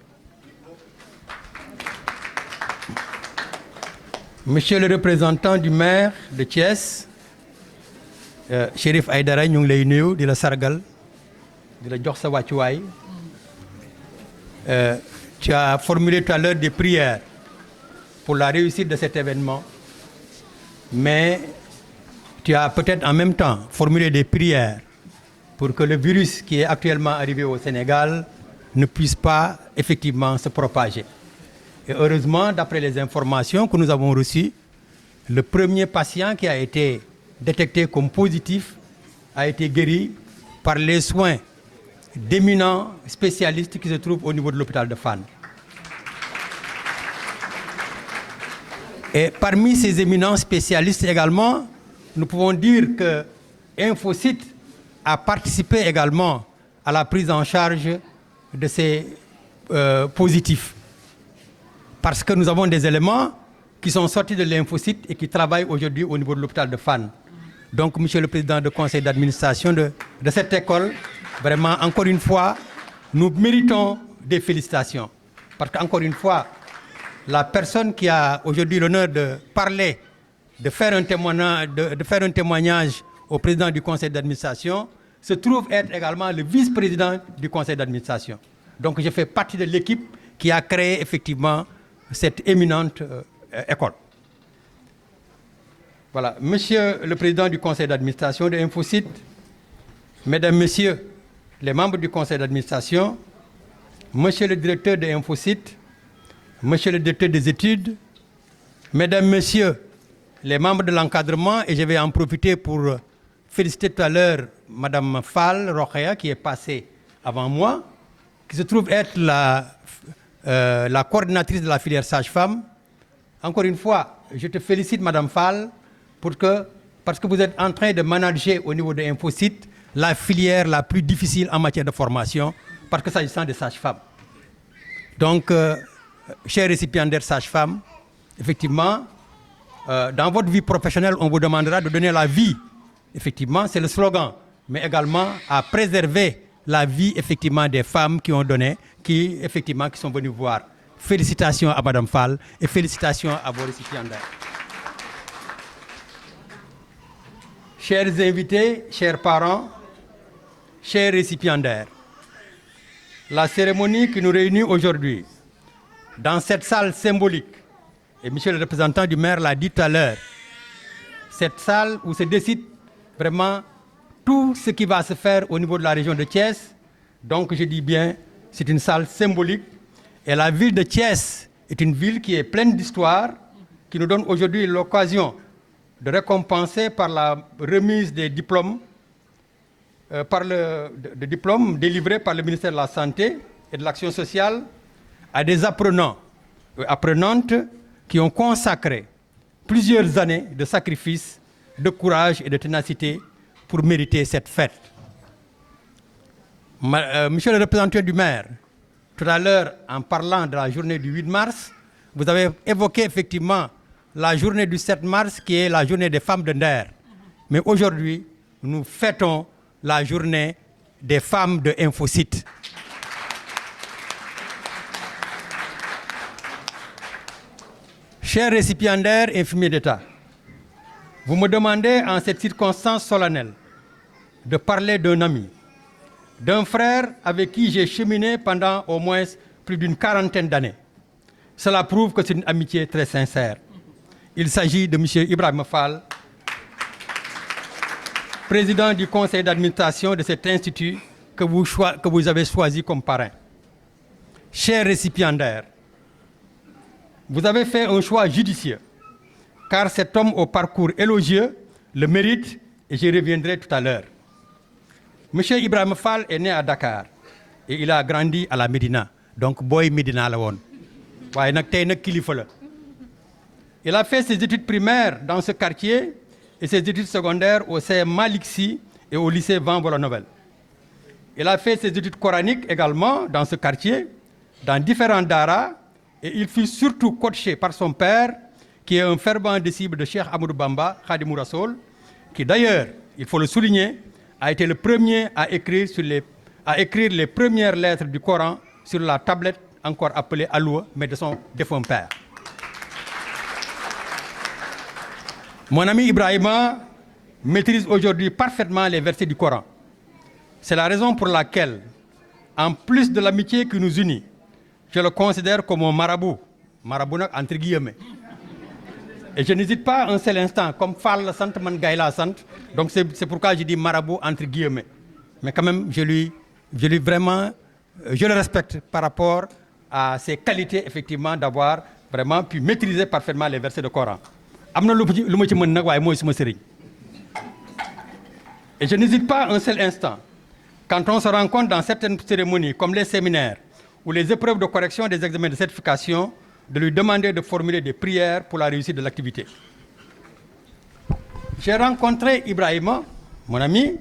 Monsieur le représentant du maire de Thiès, Chérif Aïdara, ñu ngi lay nuyu di la sargal di la jox sa wàccuwaay. Tu as formulé tout à l'heure des prières pour la réussite de cet événement, mais tu as peut-être en même temps formulé des prières pour que le virus qui est actuellement arrivé au Sénégal ne puisse pas effectivement se propager. Et heureusement, d'après les informations que nous avons reçues, le premier patient qui a été détecté comme positif a été guéri par les soins d'éminents spécialistes qui se trouvent au niveau de l'hôpital de Fann. Et parmi ces éminents spécialistes également, nous pouvons dire que Infosite a participé également à la prise en charge de ces positifs. Parce que nous avons des éléments qui sont sortis de l'Infosite et qui travaillent aujourd'hui au niveau de l'hôpital de Fann. Donc, monsieur le président du conseil d'administration de cette école, vraiment, encore une fois, nous méritons des félicitations. Parce qu'encore une fois, la personne qui a aujourd'hui l'honneur de parler, de faire un témoignage au président du conseil d'administration, se trouve être également le vice-président du conseil d'administration. Donc, je fais partie de l'équipe qui a créé effectivement cette éminente école. Voilà, monsieur le président du conseil d'administration de Infosite, mesdames, messieurs les membres du conseil d'administration, monsieur le directeur de Infosite, monsieur le directeur des études, mesdames, messieurs les membres de l'encadrement, et je vais en profiter pour féliciter tout à l'heure madame Fall Rokhaya qui est passée avant moi, qui se trouve être la coordinatrice de la filière sage-femme. Encore une fois, je te félicite madame Fall, parce que vous êtes en train de manager au niveau de Infosite la filière la plus difficile en matière de formation, parce que s'agissant des sages-femmes. Donc, chers récipiendaires sages-femmes, effectivement, dans votre vie professionnelle, on vous demandera de donner la vie. Effectivement, c'est le slogan, mais également à préserver la vie effectivement des femmes qui ont donné, qui sont venues voir. Félicitations à madame Fall et félicitations à vos récipiendaires. Chers invités, chers parents, chers récipiendaires, la cérémonie qui nous réunit aujourd'hui dans cette salle symbolique, et monsieur le représentant du maire l'a dit tout à l'heure, cette salle où se décide vraiment tout ce qui va se faire au niveau de la région de Thiès. Donc je dis bien, c'est une salle symbolique. Et la ville de Thiès est une ville qui est pleine d'histoire, qui nous donne aujourd'hui l'occasion de récompenser par la remise des diplômes, de diplômes délivrés par le ministère de la Santé et de l'Action sociale à des apprenants et apprenantes qui ont consacré plusieurs années de sacrifice, de courage et de ténacité pour mériter cette fête. Monsieur le représentant du maire, tout à l'heure, en parlant de la journée du 8 mars, vous avez évoqué effectivement la journée du 7 mars qui est la journée des femmes de Nder. Mais aujourd'hui, nous fêtons la journée des femmes de Infosite. Chers récipiendaires infirmiers d'État, vous me demandez en cette circonstance solennelle de parler d'un ami, d'un frère avec qui j'ai cheminé pendant au moins plus d'une quarantaine d'années. Cela prouve que c'est une amitié très sincère. Il s'agit de M. Ibrahima Fall, président du conseil d'administration de cet institut que vous avez choisi comme parrain. Chers récipiendaires, vous avez fait un choix judicieux, car cet homme au parcours élogieux le mérite et j'y reviendrai tout à l'heure. M. Ibrahima Fall est né à Dakar et il a grandi à la Médina, donc Boy Médina la woon. Waaye nag tey nag kilifa la. Il a fait ses études primaires dans ce quartier et ses études secondaires au CM Malick Sy et au lycée Van Vollenhoven. Il a fait ses études coraniques également dans ce quartier, dans différents daras, et il fut surtout coaché par son père, qui est un fervent disciple de Cheikh Ahmadou Bamba, Khadimou Rassoul, qui d'ailleurs, il faut le souligner, a été le premier à écrire les premières lettres du Coran sur la tablette encore appelée Aloua, mais de son défunt père. Mon ami Ibrahima maîtrise aujourd'hui parfaitement les versets du Coran. C'est la raison pour laquelle, en plus de l'amitié qui nous unit, je le considère comme un marabout entre guillemets. Et je n'hésite pas un seul instant, comme Fall la sant, man Gaye la sant, donc c'est pourquoi je dis marabout entre guillemets. Mais quand même, je le respecte par rapport à ses qualités, effectivement, d'avoir vraiment pu maîtriser parfaitement les versets du Coran. Et je n'hésite pas un seul instant, quand on se rencontre dans certaines cérémonies, comme les séminaires ou les épreuves de correction des examens de certification, de lui demander de formuler des prières pour la réussite de l'activité. J'ai rencontré Ibrahima, mon ami,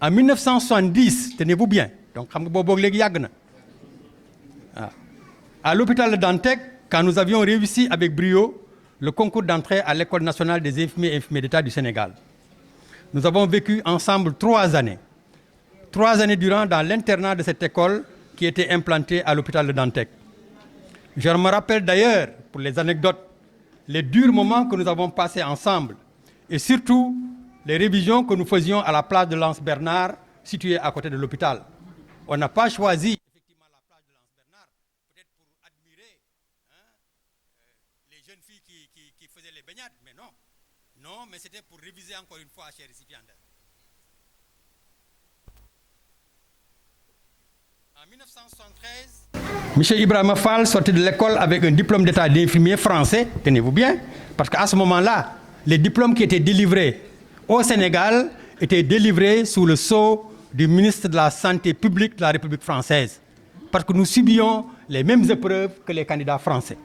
en 1970, tenez-vous bien, donc à l'hôpital de Dantec, quand nous avions réussi avec brio le concours d'entrée à l'École nationale des infirmiers et infirmiers d'État du Sénégal. Nous avons vécu ensemble 3 années. 3 années durant dans l'internat de cette école qui était implantée à l'hôpital de Dantec. Je me rappelle d'ailleurs, pour les anecdotes, les durs moments que nous avons passés ensemble et surtout les révisions que nous faisions à la place de l'Anse Bernard, située à côté de l'hôpital. On n'a pas choisi effectivement la place de l'Anse Bernard, peut-être pour admirer les jeunes filles qui faisaient les baignades, mais non. Non, mais c'était pour réviser encore une fois, chers récipiendaires. En 1973, M. Ibrahima Fall sortait de l'école avec un diplôme d'état d'infirmier français, tenez-vous bien, parce qu'à ce moment-là, les diplômes qui étaient délivrés au Sénégal étaient délivrés sous le sceau du ministre de la Santé publique de la République française, parce que nous subions les mêmes épreuves que les candidats français.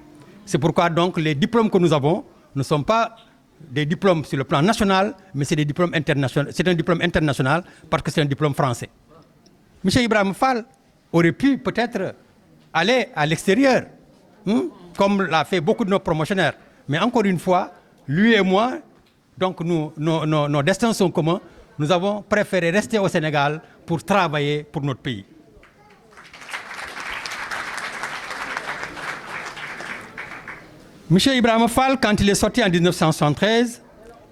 C'est pourquoi donc les diplômes que nous avons ne sont pas des diplômes sur le plan national, mais c'est des diplômes internationaux. C'est un diplôme international parce que c'est un diplôme français. M. Ibrahima Fall aurait pu peut-être aller à l'extérieur, comme l'a fait beaucoup de nos promotionnaires. Mais encore une fois, lui et moi, donc nos destins sont communs, nous avons préféré rester au Sénégal pour travailler pour notre pays. M. Ibrahima Fall, quand il est sorti en 1973,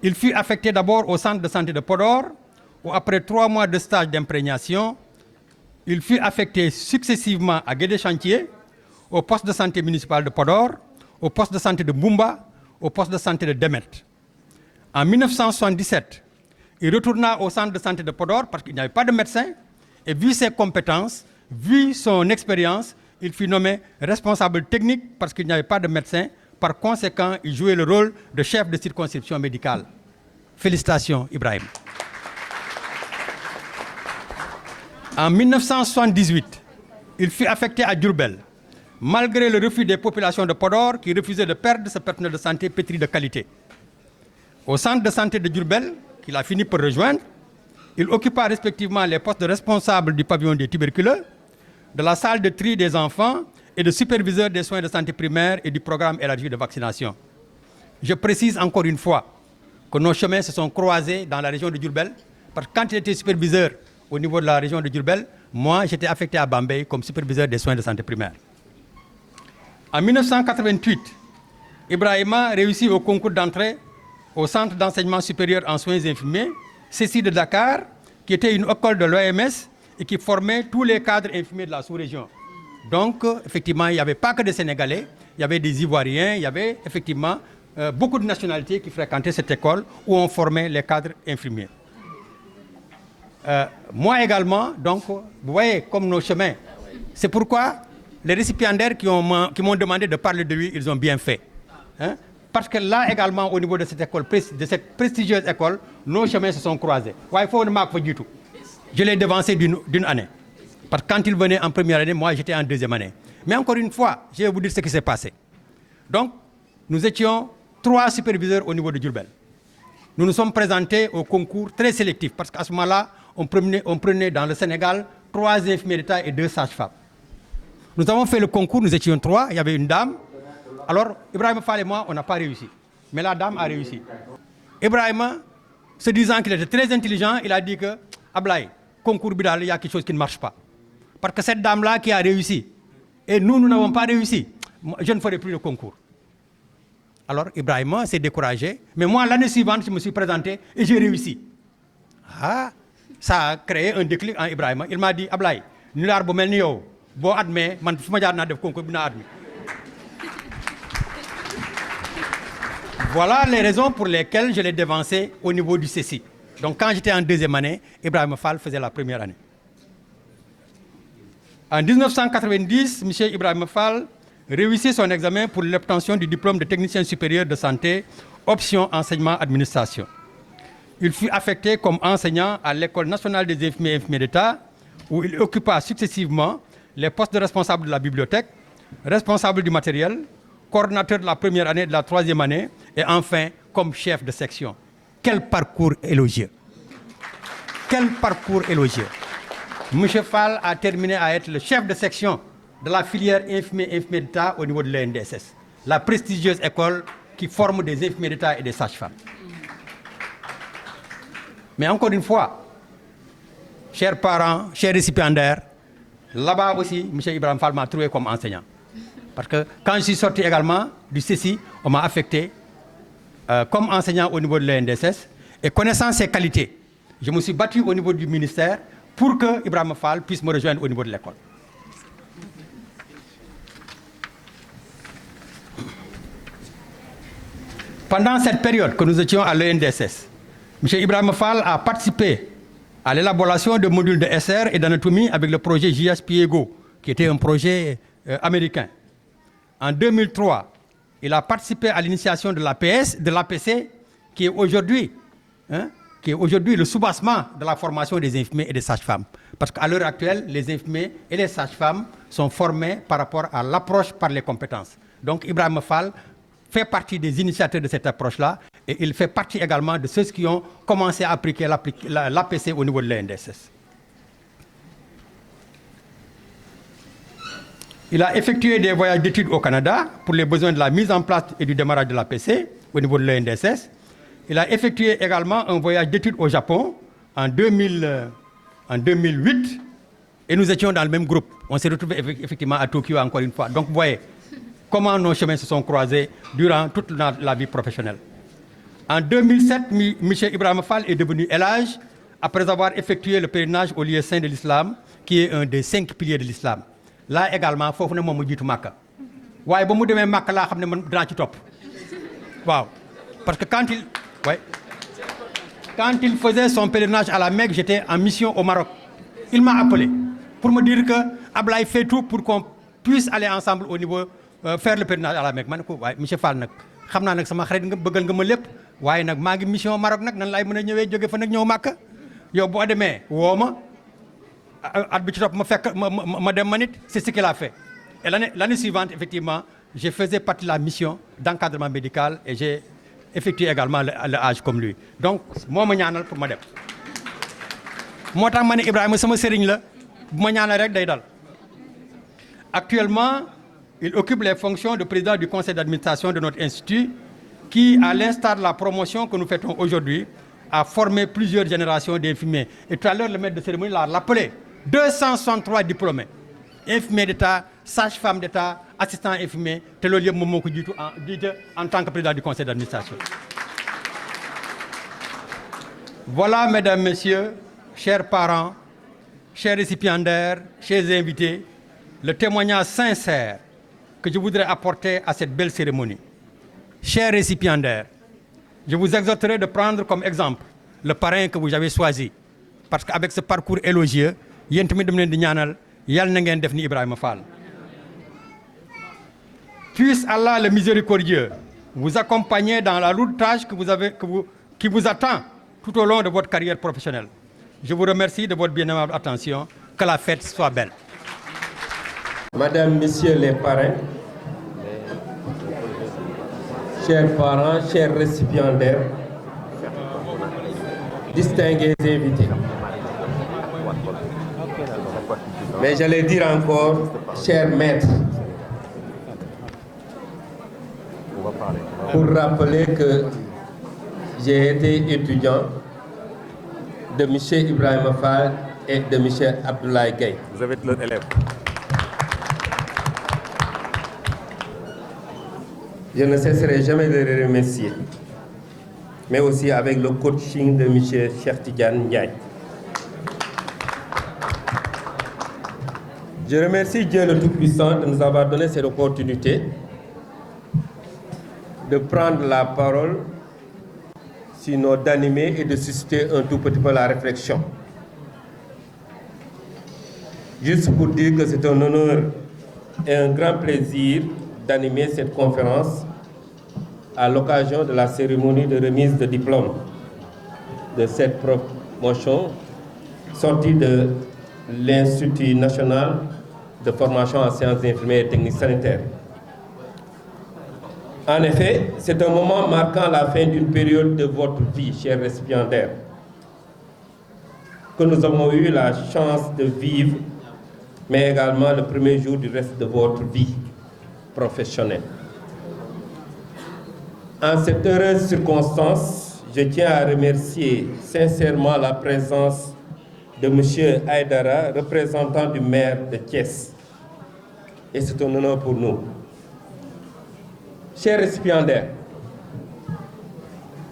il fut affecté d'abord au centre de santé de Podor, où après 3 mois de stage d'imprégnation, il fut affecté successivement à Guédé-Chantier, au poste de santé municipal de Podor, au poste de santé de Boumba, au poste de santé de Demet. En 1977, il retourna au centre de santé de Podor parce qu'il n'y avait pas de médecin, et vu ses compétences, vu son expérience, il fut nommé responsable technique parce qu'il n'y avait pas de médecin. Par conséquent, il jouait le rôle de chef de circonscription médicale. Félicitations, Ibrahim. En 1978, il fut affecté à Diourbel, malgré le refus des populations de Podor qui refusaient de perdre ce personnel de santé pétri de qualité. Au centre de santé de Diourbel, qu'il a fini par rejoindre, il occupa respectivement les postes de responsable du pavillon des tuberculeux, de la salle de tri des enfants et de superviseur des soins de santé primaire et du programme élargi de vaccination. je précise encore une fois que nos chemins se sont croisés dans la région de Diourbel, parce que quand il était superviseur au niveau de la région de Diourbel, moi j'étais affecté à Bambey comme superviseur des soins de santé primaire. En 1988, Ibrahima réussit au concours d'entrée au Centre d'enseignement supérieur en soins infirmiers, CECI de Dakar, qui était une école de l'OMS et qui formait tous les cadres infirmiers de la sous-région. Donc, effectivement, il n'y avait pas que des Sénégalais, il y avait des Ivoiriens, il y avait effectivement beaucoup de nationalités qui fréquentaient cette école où on formait les cadres infirmiers. Moi également, donc, vous voyez comme nos chemins. C'est pourquoi les récipiendaires qui m'ont demandé de parler de lui, ils ont bien fait. Hein? Parce que là également, au niveau de cette école, de cette prestigieuse école, nos chemins se sont croisés. Ouais, il faut pas du tout. Je l'ai devancé d'une année. Parce que quand il venait en première année, moi j'étais en deuxième année. Mais encore une fois, je vais vous dire ce qui s'est passé. Donc, nous étions 3 superviseurs au niveau de Diourbel. Nous nous sommes présentés au concours très sélectif, parce qu'à ce moment-là, on prenait dans le Sénégal 3 infirmiers d'État et 2 sages-femmes. Nous avons fait le concours, nous étions 3, il y avait une dame. Alors, Ibrahima Fall et moi, on n'a pas réussi. Mais la dame a réussi. Ibrahima, se disant qu'il était très intelligent, il a dit que, Ablaye, concours Bidal, il y a quelque chose qui ne marche pas. Parce que cette dame-là qui a réussi, et nous n'avons pas réussi, je ne ferai plus le concours. Alors, Ibrahima s'est découragé. Mais moi, l'année suivante, je me suis présenté et j'ai réussi. Ah, ça a créé un déclic en Ibrahima. Il m'a dit, Ablaye, nous l'avons bon yo, bon admet, man fuma jaar na def concours bina admis. Voilà les raisons pour lesquelles je l'ai dévancé au niveau du CECI. Donc quand j'étais en deuxième année, Ibrahima Fall faisait la première année. En 1990, M. Ibrahima Fall réussit son examen pour l'obtention du diplôme de technicien supérieur de santé, option enseignement-administration. Il fut affecté comme enseignant à l'École nationale des infirmiers et infirmiers d'État, où il occupa successivement les postes de responsable de la bibliothèque, responsable du matériel, coordinateur de la première année et de la troisième année, et enfin comme chef de section. Quel parcours élogieux! Quel parcours élogieux! M. Fall a terminé à être le chef de section de la filière infirmier et infirmier d'État au niveau de l'ENDSS, la prestigieuse école qui forme des infirmiers d'État et des sages-femmes. Mais encore une fois, chers parents, chers récipiendaires, là-bas aussi, M. Ibrahima Fall m'a trouvé comme enseignant. Parce que quand je suis sorti également du CECI, on m'a affecté comme enseignant au niveau de l'ENDSS. Et connaissant ses qualités, je me suis battu au niveau du ministère pour que Ibrahima Fall puisse me rejoindre au niveau de l'école. Pendant cette période que nous étions à l'ENDSS, M. Ibrahima Fall a participé à l'élaboration de modules de SR et d'anatomie avec le projet JS-Piego, qui était un projet américain. En 2003, il a participé à l'initiation de l'APC, qui est aujourd'hui le soubassement de la formation des infirmiers et des sages-femmes. Parce qu'à l'heure actuelle, les infirmiers et les sages-femmes sont formés par rapport à l'approche par les compétences. Donc Ibrahima Fall fait partie des initiateurs de cette approche-là et il fait partie également de ceux qui ont commencé à appliquer l'APC au niveau de l'ENDSS. Il a effectué des voyages d'études au Canada pour les besoins de la mise en place et du démarrage de l'APC au niveau de l'ENDSS. Il a effectué également un voyage d'études au Japon en 2008 et nous étions dans le même groupe. On s'est retrouvés effectivement à Tokyo encore une fois. Donc vous voyez comment nos chemins se sont croisés durant toute la vie professionnelle. En 2007, M. Ibrahima Fall est devenu élage après avoir effectué le pèlerinage au lieu saint de l'islam, qui est un des 5 piliers de l'islam. Là également, il faut que je me dise Makka. Ouais, si je suis Makka, je vais me top. Wow. Parce que quand il faisait son pèlerinage à la Mecque, j'étais en mission au Maroc. Il m'a appelé pour me dire que Ablaye fait tout pour qu'on puisse aller ensemble au niveau faire le pèlerinage à la Mecque. Je dis, ouais, M. Fall, je sais que sama xarit nga bëggal nga ma lépp waaye nag maa ngi mission Maroc nag nan laay mën a ñëwee jóge fa nag ñëw Makka yow boo demee woo ma at bi ci topp ma dem ma nit c'est ce qu'il a fait. Et l'année suivante, effectivement, je faisais partie de la mission d'encadrement médical et j'ai effectué également le Hajj comme lui. Donc, moi, je ñaanal pour ma dem. Moi, je suis Ibrahima, sama sëriñ la bu ma ñaanal rek day dal. Actuellement, il occupe les fonctions de président du conseil d'administration de notre institut qui, à l'instar de la promotion que nous fêtons aujourd'hui, a formé plusieurs générations d'infirmiers. Et tout à l'heure, le maître de cérémonie l'a rappelé. 263 diplômés. Infirmiers d'État, sages-femmes d'État, assistants infirmiers, tel le lieu en tant que président du conseil d'administration. Voilà, mesdames, messieurs, chers parents, chers récipiendaires, chers invités, le témoignage sincère que je voudrais apporter à cette belle cérémonie. Chers récipiendaires, je vous exhorterai de prendre comme exemple le parrain que vous avez choisi. Parce qu'avec ce parcours élogieux, puisse Allah le miséricordieux vous accompagner dans la lourde tâche qui vous attend tout au long de votre carrière professionnelle. Je vous remercie de votre bien aimable attention. Que la fête soit belle. Madame, Messieurs les parrains, chers parents, chers récipiendaires, distingués invités. Mais j'allais dire encore, chers maîtres, pour rappeler que j'ai été étudiant de M. Ibrahim Fall et de M. Abdoulaye Gaye. Vous avez été leur élève. Je ne cesserai jamais de les remercier, mais aussi avec le coaching de M. Cheikh Tidiane Ndiaye. Je remercie Dieu le Tout-Puissant de nous avoir donné cette opportunité de prendre la parole, sinon d'animer et de susciter un tout petit peu la réflexion. Juste pour dire que c'est un honneur et un grand plaisir d'animer cette conférence à l'occasion de la cérémonie de remise de diplôme de cette promotion sortie de l'Institut national de formation en sciences infirmières et techniques sanitaires. En effet, c'est un moment marquant la fin d'une période de votre vie, chers récipiendaires, que nous avons eu la chance de vivre, mais également le premier jour du reste de votre vie professionnelle. En cette heureuse circonstance, je tiens à remercier sincèrement la présence de M. Aïdara, représentant du maire de Thiès. Et c'est un honneur pour nous. Chers récipiendaires,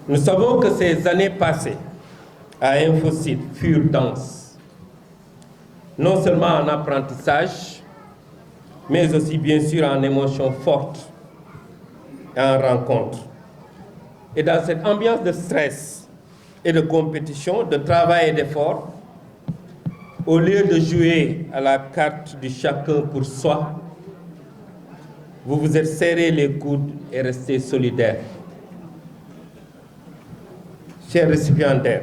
nous savons que ces années passées à Infocid furent denses, non seulement en apprentissage, mais aussi bien sûr en émotions fortes et en rencontres. Et dans cette ambiance de stress et de compétition, de travail et d'effort, au lieu de jouer à la carte du chacun pour soi, vous vous êtes serré les coudes et resté solidaires. Chers récipiendaires,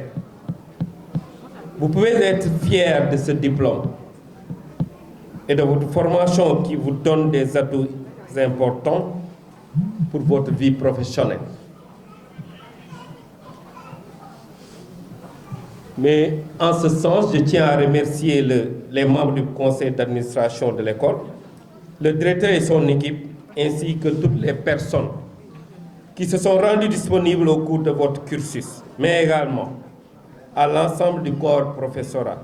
vous pouvez être fiers de ce diplôme et de votre formation qui vous donne des atouts importants pour votre vie professionnelle. Mais en ce sens, je tiens à remercier les membres du conseil d'administration de l'école, le directeur et son équipe, ainsi que toutes les personnes qui se sont rendues disponibles au cours de votre cursus, mais également à l'ensemble du corps professoral,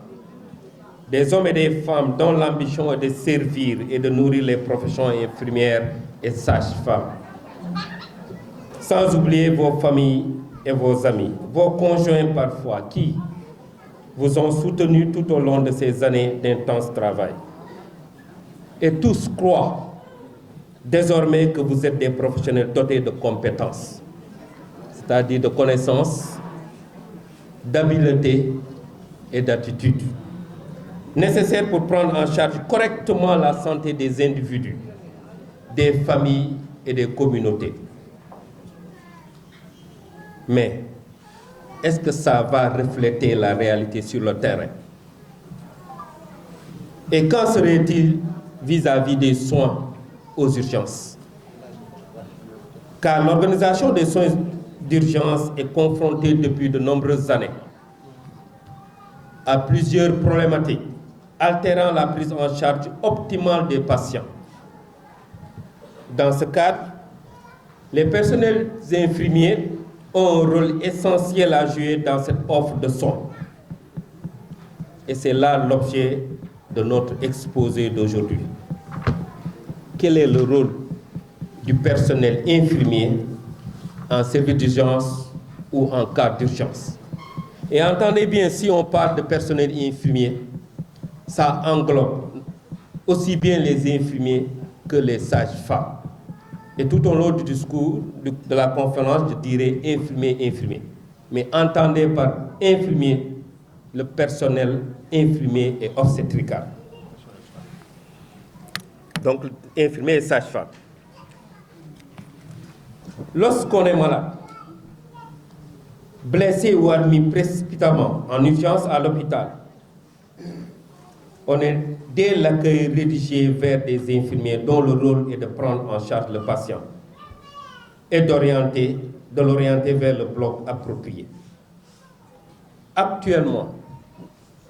des hommes et des femmes dont l'ambition est de servir et de nourrir les professions infirmières et sages-femmes. Sans oublier vos familles et vos amis, vos conjoints parfois, qui vous ont soutenu tout au long de ces années d'intense travail. Et tous croient désormais que vous êtes des professionnels dotés de compétences, c'est-à-dire de connaissances, d'habileté et d'attitude, nécessaires pour prendre en charge correctement la santé des individus, des familles et des communautés. Mais est-ce que ça va refléter la réalité sur le terrain? Et qu'en serait-il vis-à-vis des soins aux urgences? Car l'organisation des soins d'urgence est confrontée depuis de nombreuses années à plusieurs problématiques, altérant la prise en charge optimale des patients. Dans ce cadre, Les personnels infirmiers ont un rôle essentiel à jouer dans cette offre de soins. Et c'est là l'objet de notre exposé d'aujourd'hui. Quel est le rôle du personnel infirmier en service d'urgence ou en cas d'urgence? Et entendez bien, si on parle de personnel infirmier, ça englobe aussi bien les infirmiers que les sages-femmes. Et tout au long du discours de la conférence, je dirais infirmier. Mais entendez par infirmier le personnel infirmier et obstétrical. Donc, infirmier et sage-femme. Lorsqu'on est malade, blessé ou admis précipitamment en urgence à l'hôpital, on est dès l'accueil rédigé vers des infirmiers dont le rôle est de prendre en charge le patient et de l'orienter vers le bloc approprié. Actuellement,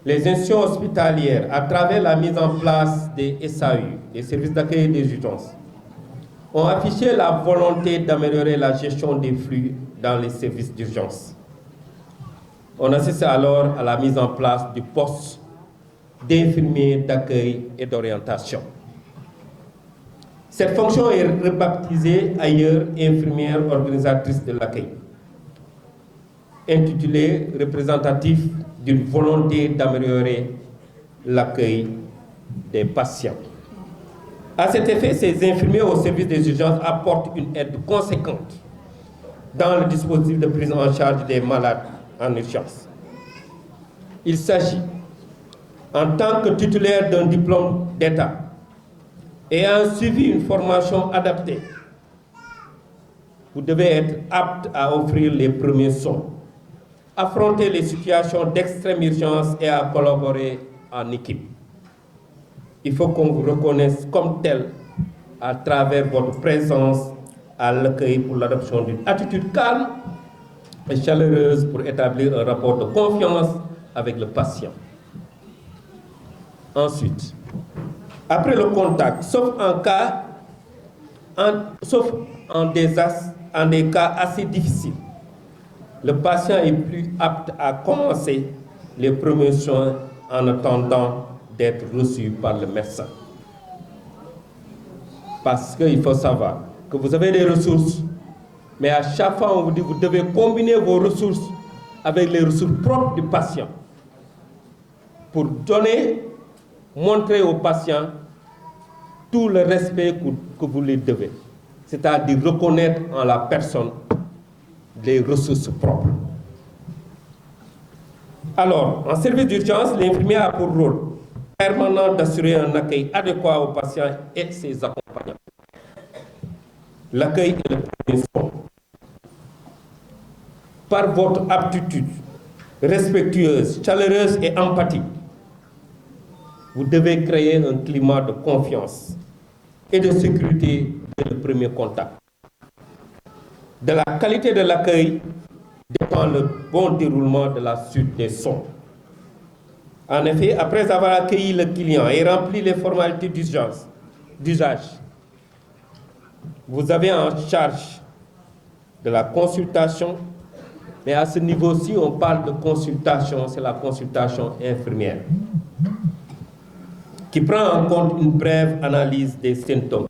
les institutions hospitalières, à travers la mise en place des SAU, des services d'accueil des urgences, ont affiché la volonté d'améliorer la gestion des flux dans les services d'urgence. On assiste alors à la mise en place du poste d'infirmier d'accueil et d'orientation. Cette fonction est rebaptisée ailleurs infirmière organisatrice de l'accueil, intitulée représentatif d'une volonté d'améliorer l'accueil des patients. À cet effet, ces infirmiers au service des urgences apportent une aide conséquente dans le dispositif de prise en charge des malades en urgence. Il s'agit, en tant que titulaire d'un diplôme d'État, ayant suivi une formation adaptée, vous devez être apte à offrir les premiers soins, affronter les situations d'extrême urgence et à collaborer en équipe. Il faut qu'on vous reconnaisse comme tel à travers votre présence à l'accueil pour l'adoption d'une attitude calme et chaleureuse pour établir un rapport de confiance avec le patient. Ensuite, après le contact, sauf en des cas assez difficiles, le patient est plus apte à commencer les premiers soins en attendant d'être reçu par le médecin. Parce qu'il faut savoir que vous avez des ressources, mais à chaque fois on vous dit que vous devez combiner vos ressources avec les ressources propres du patient pour montrer au patient tout le respect que vous lui devez, c'est-à-dire reconnaître en la personne les ressources propres. Alors, en service d'urgence, l'infirmier a pour rôle permanent d'assurer un accueil adéquat aux patients et ses accompagnants. L'accueil est le premier soin. Par votre aptitude respectueuse, chaleureuse et empathique, vous devez créer un climat de confiance et de sécurité dès le premier contact. De la qualité de l'accueil dépend le bon déroulement de la suite des soins. En effet, après avoir accueilli le client et rempli les formalités d'usage, vous avez en charge de la consultation, mais à ce niveau-ci, on parle de consultation, c'est la consultation infirmière, qui prend en compte une brève analyse des symptômes,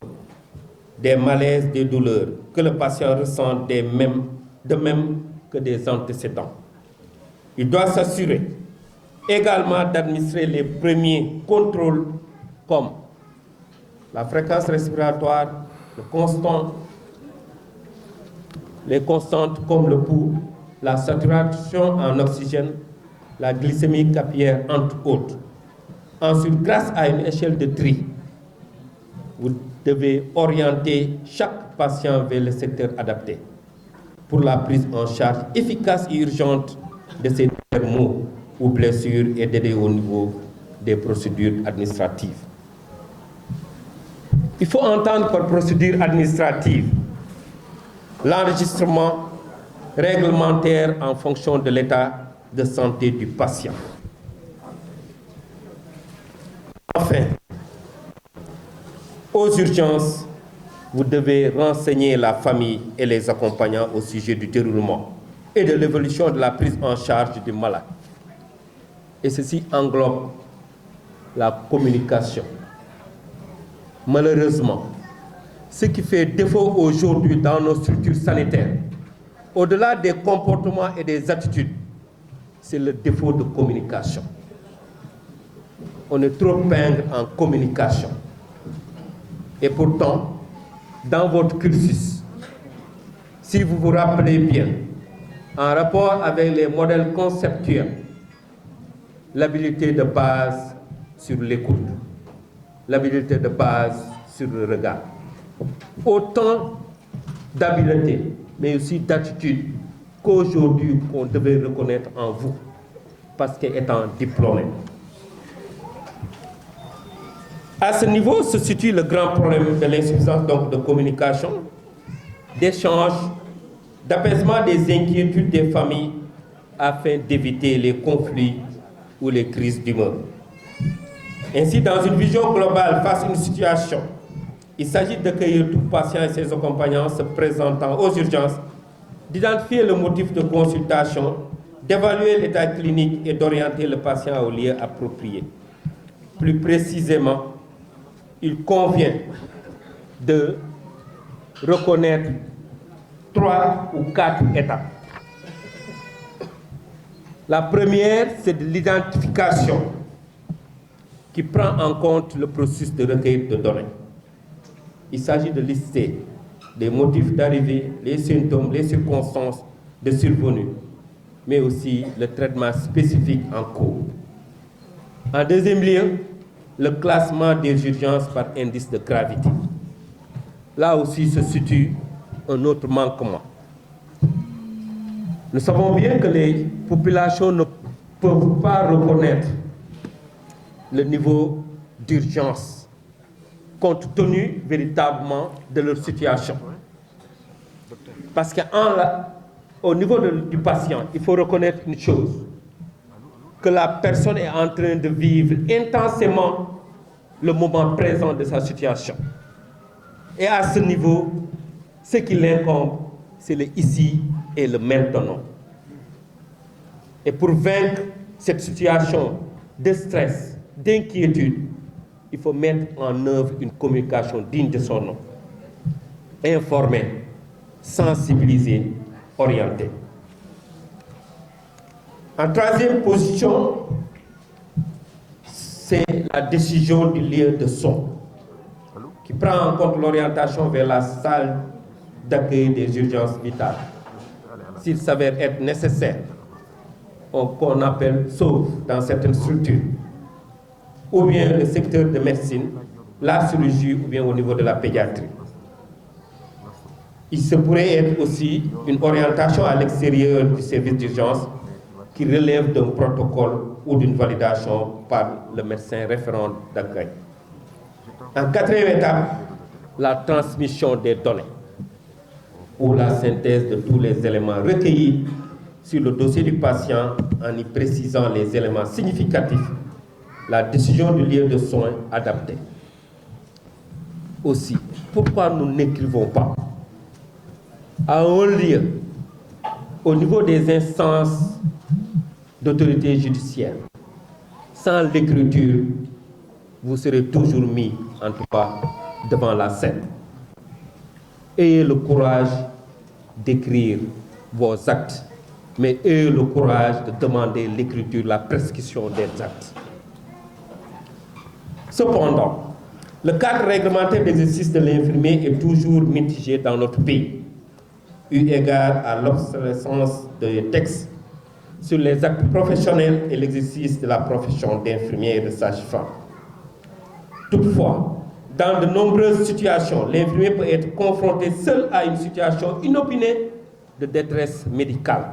des malaises, des douleurs que le patient ressent de même que des antécédents. Il doit s'assurer également d'administrer les premiers contrôles comme la fréquence respiratoire, les constantes comme le pouls, la saturation en oxygène, la glycémie capillaire, entre autres. Ensuite, grâce à une échelle de tri, vous devez orienter chaque patient vers le secteur adapté pour la prise en charge efficace et urgente de ces maux ou blessures et d'aider au niveau des procédures administratives. Il faut entendre par procédure administrative l'enregistrement réglementaire en fonction de l'état de santé du patient. Enfin, aux urgences, vous devez renseigner la famille et les accompagnants au sujet du déroulement et de l'évolution de la prise en charge du malade. Et ceci englobe la communication. Malheureusement, ce qui fait défaut aujourd'hui dans nos structures sanitaires, au-delà des comportements et des attitudes, c'est le défaut de communication. On est trop pingre en communication. Et pourtant, dans votre cursus, si vous vous rappelez bien, en rapport avec les modèles conceptuels, l'habilité de base sur l'écoute, l'habilité de base sur le regard. Autant d'habiletés, mais aussi d'attitudes qu'aujourd'hui on devait reconnaître en vous, parce qu'étant diplômé. À ce niveau se situe le grand problème de l'insuffisance donc de communication, d'échange, d'apaisement des inquiétudes des familles afin d'éviter les conflits ou les crises d'humeur. Ainsi, dans une vision globale face à une situation, il s'agit d'accueillir tout patient et ses accompagnants se présentant aux urgences, d'identifier le motif de consultation, d'évaluer l'état clinique et d'orienter le patient au lieu approprié. Plus précisément, il convient de reconnaître 3 ou 4 étapes. La première, c'est de l'identification qui prend en compte le processus de recueil de données. Il s'agit de lister les motifs d'arrivée, les symptômes, les circonstances de survenue, mais aussi le traitement spécifique en cours. En deuxième lieu, le classement des urgences par indice de gravité. Là aussi se situe un autre manquement. Nous savons bien que les populations ne peuvent pas reconnaître le niveau d'urgence compte tenu véritablement de leur situation. Parce qu'au niveau du patient, il faut reconnaître une chose, que la personne est en train de vivre intensément le moment présent de sa situation. Et à ce niveau, ce qui l'incombe, c'est le ici et le maintenant. Et pour vaincre cette situation de stress, d'inquiétude, il faut mettre en œuvre une communication digne de son nom. Informer, sensibiliser, orienter. En troisième position, c'est la décision du lieu de soins, qui prend en compte l'orientation vers la salle d'accueil des urgences vitales. S'il s'avère être nécessaire, qu'on appelle SAUV dans certaines structures, ou bien le secteur de médecine, la chirurgie ou bien au niveau de la pédiatrie. Il se pourrait être aussi une orientation à l'extérieur du service d'urgence qui relève d'un protocole ou d'une validation par le médecin référent d'accueil. En quatrième étape, la transmission des données ou la synthèse de tous les éléments recueillis sur le dossier du patient en y précisant les éléments significatifs, la décision du lieu de soins adapté. Aussi, pourquoi nous n'écrivons pas à un lieu, au niveau des instances d'autorité judiciaire? Sans l'écriture, vous serez toujours mis, en tout cas, devant la scène. Ayez le courage d'écrire vos actes, mais ayez le courage de demander l'écriture, la prescription des actes. Cependant, le cadre réglementaire d'exercice de l'infirmier est toujours mitigé dans notre pays, eu égard à l'obsolescence des textes sur les actes professionnels et l'exercice de la profession d'infirmier et de sage-femme. Toutefois, dans de nombreuses situations, l'infirmier peut être confronté seul à une situation inopinée de détresse médicale.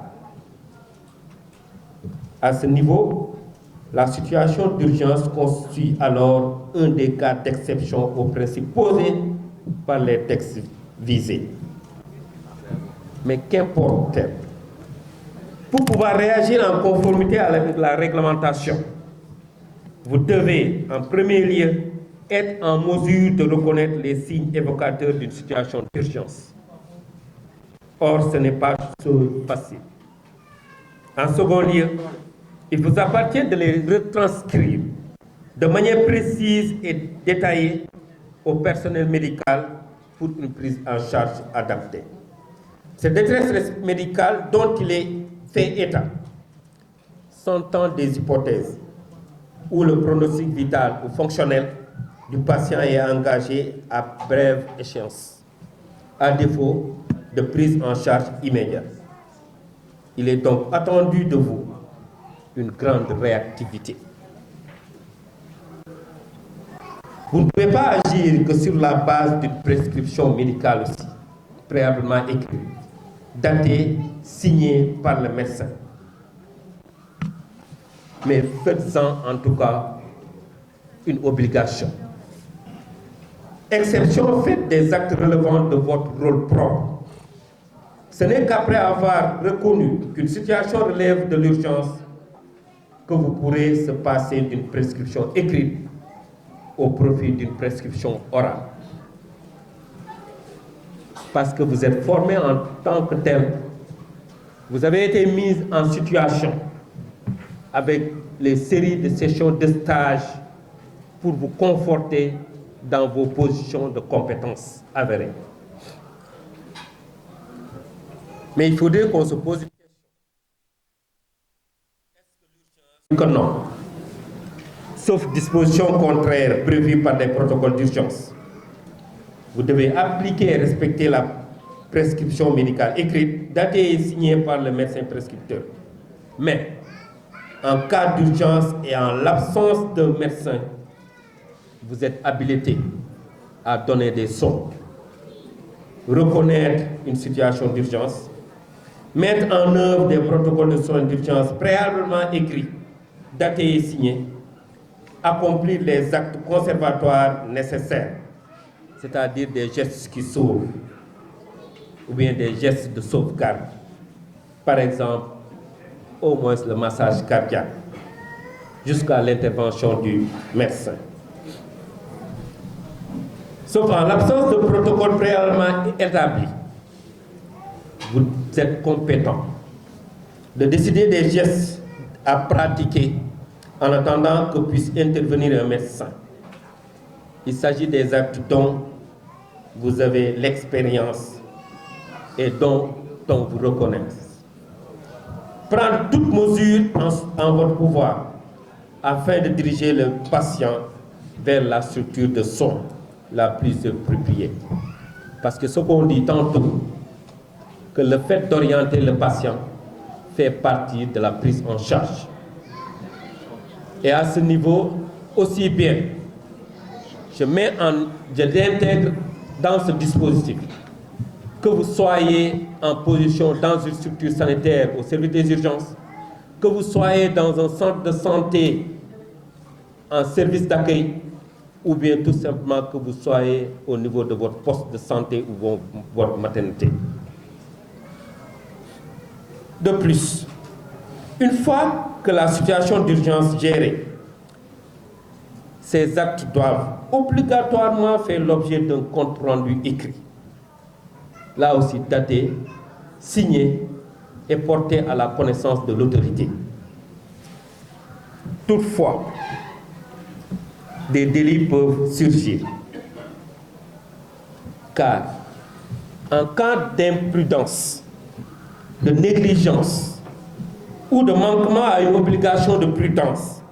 À ce niveau, la situation d'urgence constitue alors un des cas d'exception aux principes posés par les textes visés. Mais qu'importe-t-il? Pour pouvoir réagir en conformité avec la réglementation, vous devez en premier lieu être en mesure de reconnaître les signes évocateurs d'une situation d'urgence. Or, ce n'est pas chose facile. En second lieu, il vous appartient de les retranscrire de manière précise et détaillée au personnel médical pour une prise en charge adaptée. Cette détresse médicale dont il est fait état s'entend des hypothèses où le pronostic vital ou fonctionnel du patient est engagé à brève échéance, à défaut de prise en charge immédiate. Il est donc attendu de vous une grande réactivité. Vous ne pouvez pas agir que sur la base d'une prescription médicale aussi, préalablement écrite, datée, signée par le médecin. Mais faites-en en tout cas une obligation. Exception faite des actes relevant de votre rôle propre. Ce n'est qu'après avoir reconnu qu'une situation relève de l'urgence que vous pourrez se passer d'une prescription écrite au profit d'une prescription orale. Parce que vous êtes formé en tant que tel, vous avez été mis en situation avec les séries de sessions de stage pour vous conforter dans vos positions de compétences avérées. Mais il faudrait qu'on se pose une question. Est-ce que l'urgence? Que non. Sauf dispositions contraires prévues par des protocoles d'urgence. Vous devez appliquer et respecter la prescription médicale écrite, datée et signée par le médecin prescripteur. Mais, en cas d'urgence et en l'absence d'un médecin, vous êtes habilité à donner des sons, reconnaître une situation d'urgence, mettre en œuvre des protocoles de soins d'urgence préalablement écrits, datés et signés, accomplir les actes conservatoires nécessaires, c'est-à-dire des gestes qui sauvent, ou bien des gestes de sauvegarde. Par exemple, au moins le massage cardiaque, jusqu'à l'intervention du médecin. Sauf en l'absence de protocole préalablement établi, vous êtes compétent de décider des gestes à pratiquer en attendant que puisse intervenir un médecin. Il s'agit des actes dont vous avez l'expérience et dont on vous reconnaît. Prendre toute mesure en votre pouvoir afin de diriger le patient vers la structure de soins la plus appropriée. Parce que ce qu'on dit tantôt, que le fait d'orienter le patient fait partie de la prise en charge. Et à ce niveau, aussi bien, je l'intègre dans ce dispositif, que vous soyez en position dans une structure sanitaire au service des urgences, que vous soyez dans un centre de santé en service d'accueil, ou bien tout simplement que vous soyez au niveau de votre poste de santé ou votre maternité. De plus, une fois que la situation d'urgence gérée, ces actes doivent obligatoirement faire l'objet d'un compte rendu écrit. Là aussi daté, signé et porté à la connaissance de l'autorité. Toutefois, des délits peuvent surgir. Car, en cas d'imprudence, de négligence ou de manquement à une obligation de prudence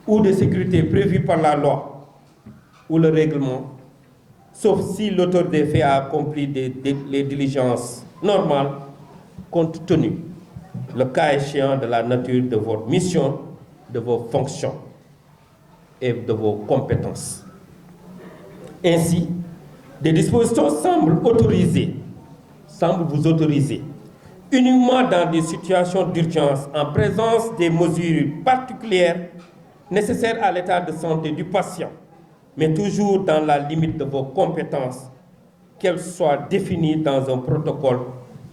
ou de sécurité prévue par la loi ou le règlement, sauf si l'auteur des faits a accompli les diligences normales, compte tenu, le cas échéant, de la nature de votre mission, de vos fonctions et de vos compétences. Ainsi, des dispositions semblent vous autoriser, uniquement dans des situations d'urgence, en présence des mesures particulières nécessaires à l'état de santé du patient, mais toujours dans la limite de vos compétences, qu'elles soient définies dans un protocole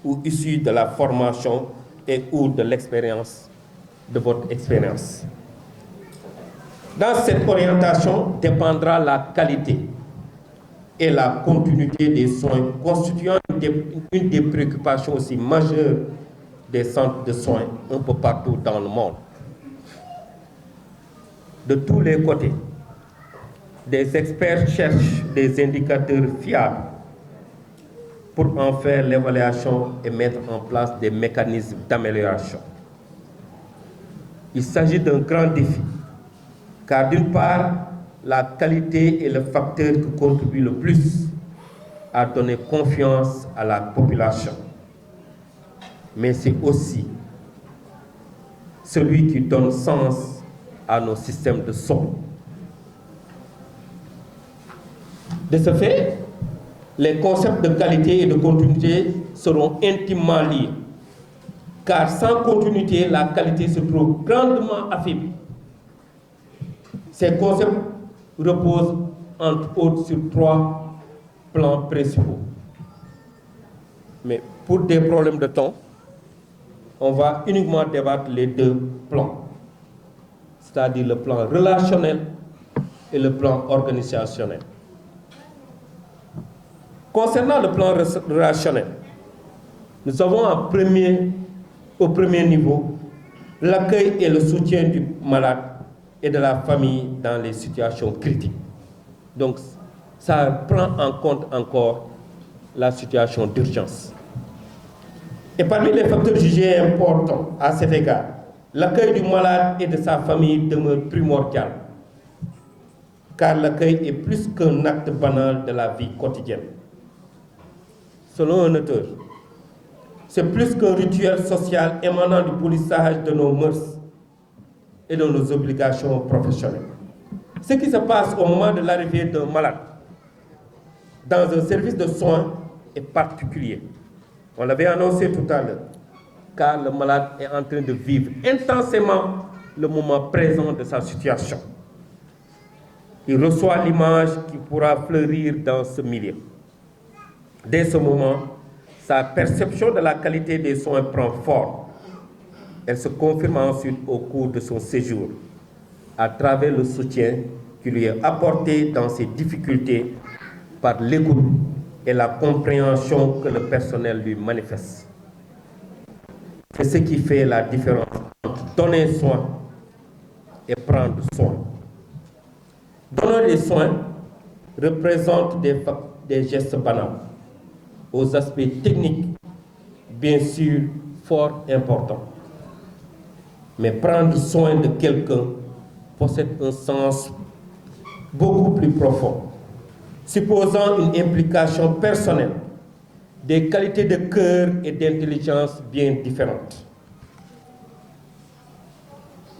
ou issues de la formation et ou de l'expérience, de votre expérience. Dans cette orientation dépendra la qualité et la continuité des soins, constituant une des préoccupations aussi majeures des centres de soins un peu partout dans le monde. De tous les côtés, des experts cherchent des indicateurs fiables pour en faire l'évaluation et mettre en place des mécanismes d'amélioration. Il s'agit d'un grand défi, car d'une part, la qualité est le facteur qui contribue le plus à donner confiance à la population. Mais c'est aussi celui qui donne sens à nos systèmes de soins. De ce fait, les concepts de qualité et de continuité seront intimement liés, car sans continuité, la qualité se trouve grandement affaiblie. Ces concepts reposent entre autres sur 3 plans principaux. Mais pour des problèmes de temps, on va uniquement débattre les 2 plans, c'est-à-dire le plan relationnel et le plan organisationnel. Concernant le plan relationnel, nous avons au premier niveau l'accueil et le soutien du malade et de la famille dans les situations critiques. Donc, ça prend en compte encore la situation d'urgence. Et parmi les facteurs jugés importants à cet égard, l'accueil du malade et de sa famille demeure primordial, car l'accueil est plus qu'un acte banal de la vie quotidienne. Selon un auteur, c'est plus qu'un rituel social émanant du polissage de nos mœurs et de nos obligations professionnelles. Ce qui se passe au moment de l'arrivée d'un malade dans un service de soins est particulier. On l'avait annoncé tout à l'heure, car le malade est en train de vivre intensément le moment présent de sa situation. Il reçoit l'image qui pourra fleurir dans ce milieu. Dès ce moment, sa perception de la qualité des soins prend forme. Elle se confirme ensuite au cours de son séjour, à travers le soutien qui lui est apporté dans ses difficultés par l'écoute et la compréhension que le personnel lui manifeste. C'est ce qui fait la différence entre donner soin et prendre soin. Donner des soins représente des gestes banals, aux aspects techniques, bien sûr, fort importants. Mais prendre soin de quelqu'un possède un sens beaucoup plus profond, supposant une implication personnelle, des qualités de cœur et d'intelligence bien différentes.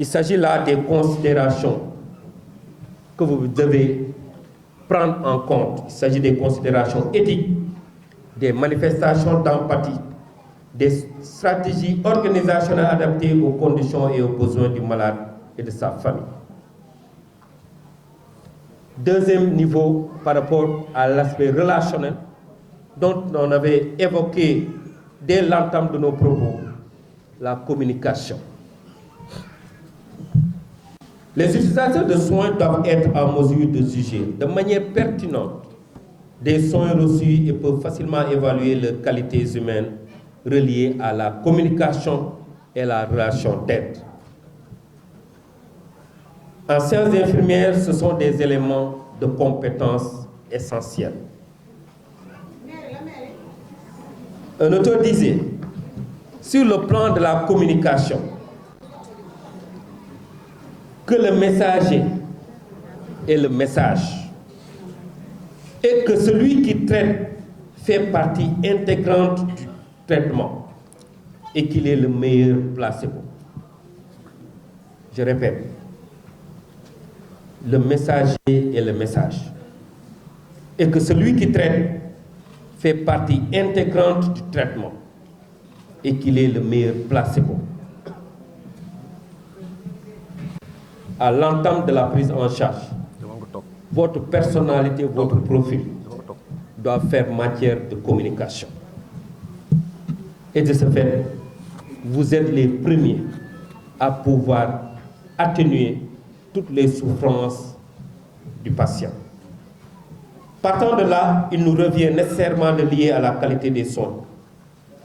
Il s'agit là des considérations que vous devez prendre en compte. Il s'agit des considérations éthiques, des manifestations d'empathie, des stratégies organisationnelles adaptées aux conditions et aux besoins du malade et de sa famille. Deuxième niveau, par rapport à l'aspect relationnel, dont on avait évoqué dès l'entame de nos propos, la communication. Les utilisateurs de soins doivent être en mesure de juger de manière pertinente des soins reçus et peuvent facilement évaluer leurs qualités humaines reliées à la communication et la relation d'aide. En sciences infirmières, ce sont des éléments de compétences essentiels. Un auteur disait, sur le plan de la communication, que le messager est le message et que celui qui traite fait partie intégrante du traitement et qu'il est le meilleur placebo. Je répète, le messager est le message et que celui qui traite fait partie intégrante du traitement et qu'il est le meilleur placebo. À l'entame de la prise en charge, votre personnalité, votre profil doit faire matière de communication. Et de ce fait, vous êtes les premiers à pouvoir atténuer toutes les souffrances du patient. Partant de là, il nous revient nécessairement de lier à la qualité des soins,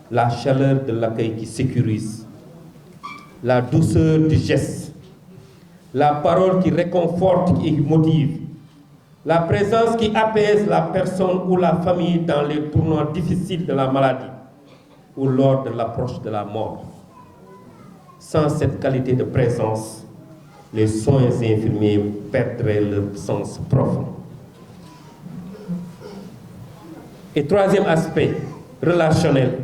la chaleur de l'accueil qui sécurise, la douceur du geste, la parole qui réconforte et motive, la présence qui apaise la personne ou la famille dans les tournants difficiles de la maladie ou lors de l'approche de la mort. Sans cette qualité de présence, les soins infirmiers perdraient leur sens profond. Et troisième aspect, relationnel,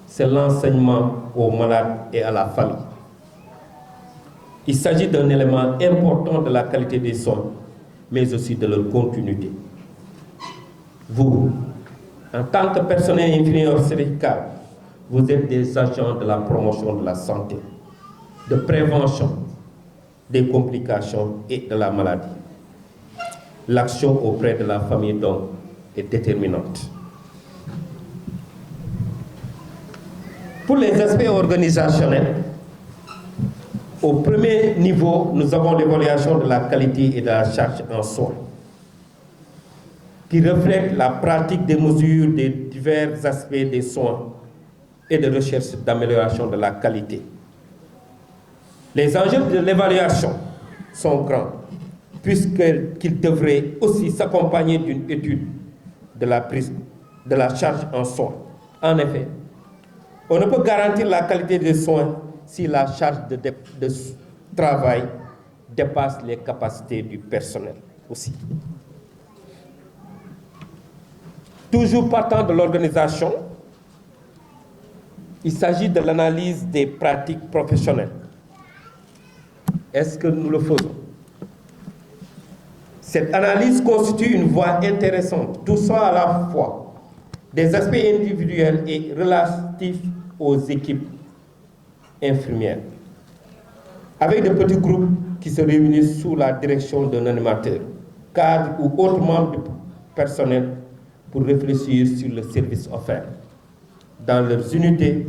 c'est l'enseignement aux malades et à la famille. Il s'agit d'un élément important de la qualité des soins, mais aussi de leur continuité. Vous, en tant que personnel infirmier obstétrical, vous êtes des agents de la promotion de la santé, de prévention des complications et de la maladie. L'action auprès de la famille, donc, est déterminante. Pour les aspects organisationnels, au premier niveau, nous avons l'évaluation de la qualité et de la charge en soins, qui reflète la pratique des mesures des divers aspects des soins et de recherche d'amélioration de la qualité. Les enjeux de l'évaluation sont grands, puisqu'ils devraient aussi s'accompagner d'une étude de la prise de la charge en soins. En effet, on ne peut garantir la qualité des soins si la charge de travail dépasse les capacités du personnel aussi. Toujours partant de l'organisation, il s'agit de l'analyse des pratiques professionnelles. Est-ce que nous le faisons? Cette analyse constitue une voie intéressante, touchant à la fois des aspects individuels et relatifs aux équipes infirmières, avec de petits groupes qui se réunissent sous la direction d'un animateur, cadre ou autre membre du personnel pour réfléchir sur le service offert dans leurs unités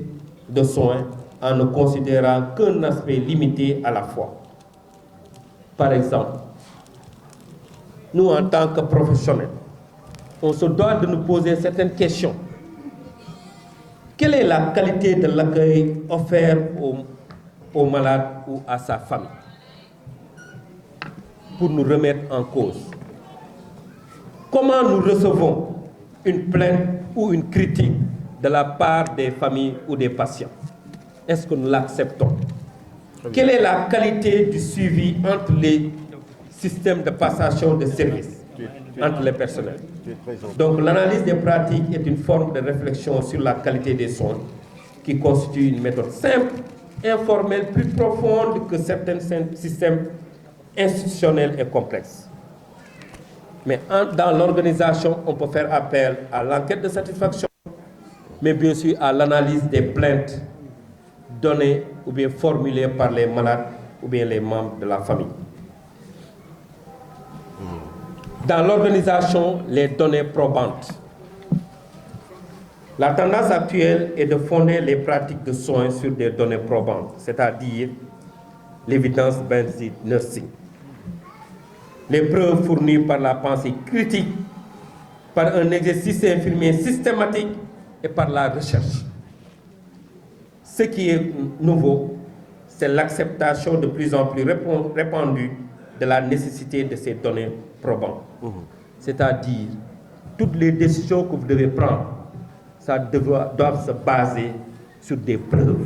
de soins en ne considérant qu'un aspect limité à la fois. Par exemple, nous en tant que professionnels, on se doit de nous poser certaines questions. Quelle est la qualité de l'accueil offert au malade ou à sa famille? Pour nous remettre en cause. Comment nous recevons une plainte ou une critique de la part des familles ou des patients? Est-ce que nous l'acceptons? Quelle est la qualité du suivi entre les systèmes de passation de services, entre les personnels? Donc l'analyse des pratiques est une forme de réflexion sur la qualité des soins qui constitue une méthode simple, informelle, plus profonde que certains systèmes institutionnels et complexes. Mais dans l'organisation, on peut faire appel à l'enquête de satisfaction, mais bien sûr à l'analyse des plaintes données ou bien formulées par les malades ou bien les membres de la famille. Dans l'organisation, les données probantes. La tendance actuelle est de fonder les pratiques de soins sur des données probantes, c'est-à-dire l'evidence-based nursing. Les preuves fournies par la pensée critique, par un exercice infirmier systématique et par la recherche. Ce qui est nouveau, c'est l'acceptation de plus en plus répandue de la nécessité de ces données probantes. C'est-à-dire, toutes les décisions que vous devez prendre, ça doivent se baser sur des preuves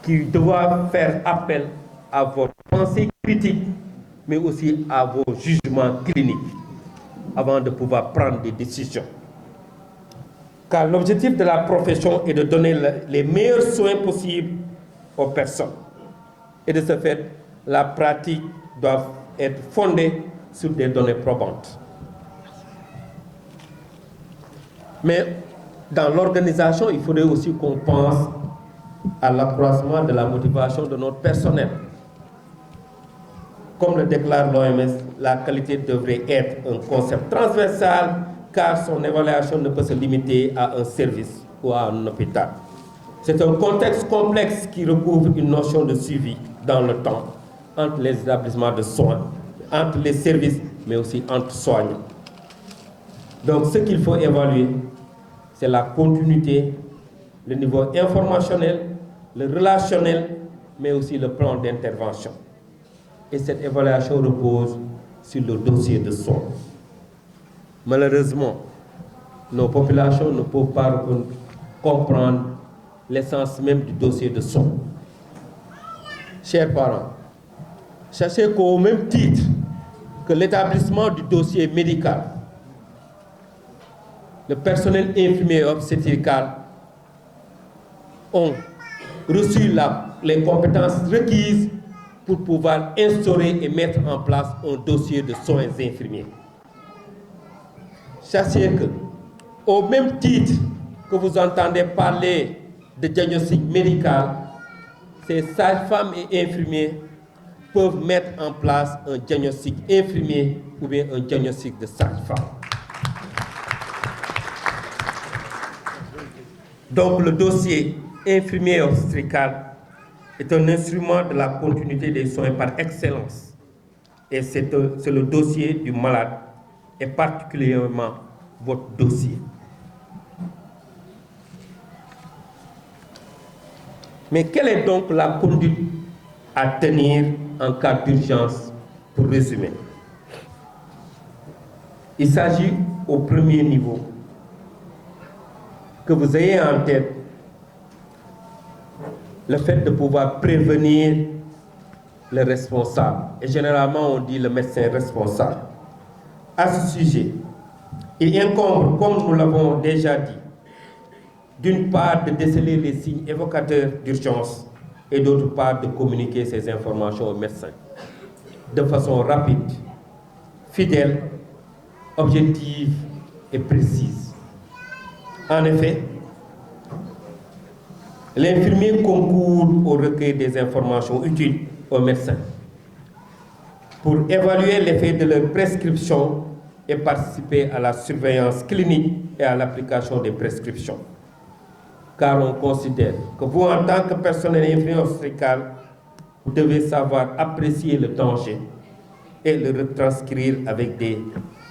qui doivent faire appel à votre pensée critique, mais aussi à vos jugements cliniques avant de pouvoir prendre des décisions. Car l'objectif de la profession est de donner les meilleurs soins possibles aux personnes. Et de ce fait, la pratique doit être fondée sur des données probantes. Mais dans l'organisation, il faudrait aussi qu'on pense à l'accroissement de la motivation de notre personnel. Comme le déclare l'OMS, la qualité devrait être un concept transversal car son évaluation ne peut se limiter à un service ou à un hôpital. C'est un contexte complexe qui recouvre une notion de suivi dans le temps, entre les établissements de soins, entre les services, mais aussi entre soignants. Donc ce qu'il faut évaluer, c'est la continuité, le niveau informationnel, le relationnel, mais aussi le plan d'intervention. Et cette évaluation repose sur le dossier de soins. Malheureusement, nos populations ne peuvent pas comprendre l'essence même du dossier de soins. Chers parents, sachez qu'au même titre que l'établissement du dossier médical, le personnel infirmier et obstétrical ont reçu les compétences requises pour pouvoir instaurer et mettre en place un dossier de soins infirmiers. Sachez que, au même titre que vous entendez parler de diagnostic médical, ces sages-femmes et infirmiers peuvent mettre en place un diagnostic infirmier ou bien un diagnostic de sage-femme. Donc le dossier infirmier obstétrical est un instrument de la continuité des soins par excellence. Et c'est le dossier du malade, et particulièrement votre dossier. Mais quelle est donc la conduite à tenir en cas d'urgence, pour résumer? Il s'agit au premier niveau que vous ayez en tête le fait de pouvoir prévenir le responsable. Et généralement, on dit le médecin responsable. À ce sujet, il incombe, comme nous l'avons déjà dit, d'une part de déceler les signes évocateurs d'urgence et d'autre part de communiquer ces informations aux médecins de façon rapide, fidèle, objective et précise. En effet, l'infirmier concourt au recueil des informations utiles aux médecins pour évaluer l'effet de leur prescription et participer à la surveillance clinique et à l'application des prescriptions. Car on considère que vous, en tant que personnel infirmier obstétrical, vous devez savoir apprécier le danger et le retranscrire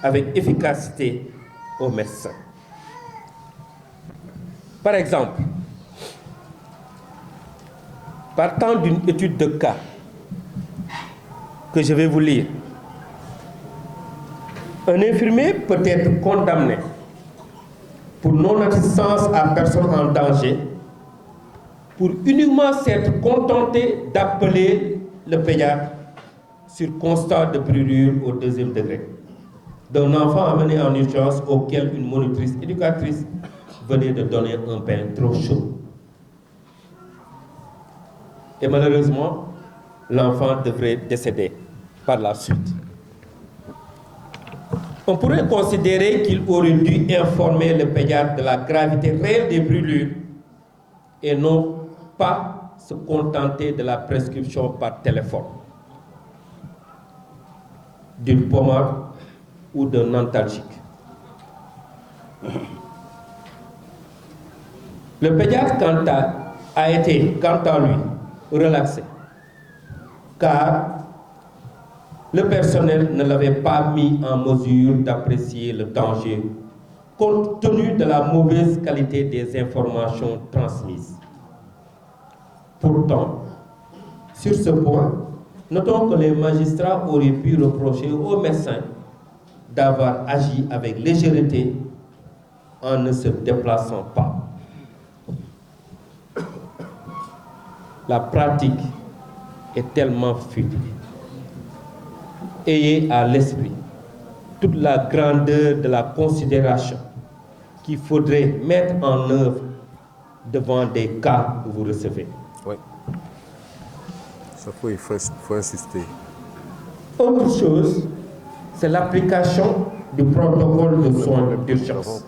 avec efficacité aux médecins. Par exemple, partant d'une étude de cas que je vais vous lire, un infirmier peut être condamné pour non-assistance à personne en danger pour uniquement s'être contenté d'appeler le pédiatre sur constat de brûlure au 2e degré d'un enfant amené en urgence auquel une monitrice éducatrice venait de donner un bain trop chaud. Et malheureusement, l'enfant devrait décéder par la suite. On pourrait considérer qu'il aurait dû informer le pédiatre de la gravité réelle des brûlures et non pas se contenter de la prescription par téléphone d'une pommade ou d'un antalgique. Le pédiatre, a été, quant à lui, relaxé, car le personnel ne l'avait pas mis en mesure d'apprécier le danger compte tenu de la mauvaise qualité des informations transmises. Pourtant, sur ce point, notons que les magistrats auraient pu reprocher aux médecins d'avoir agi avec légèreté en ne se déplaçant pas. La pratique est tellement futile. Ayez à l'esprit toute la grandeur de la considération qu'il faudrait mettre en œuvre devant des cas que vous recevez. Oui. Ça il faut insister. Autre chose, c'est l'application du protocole de soins d'urgence.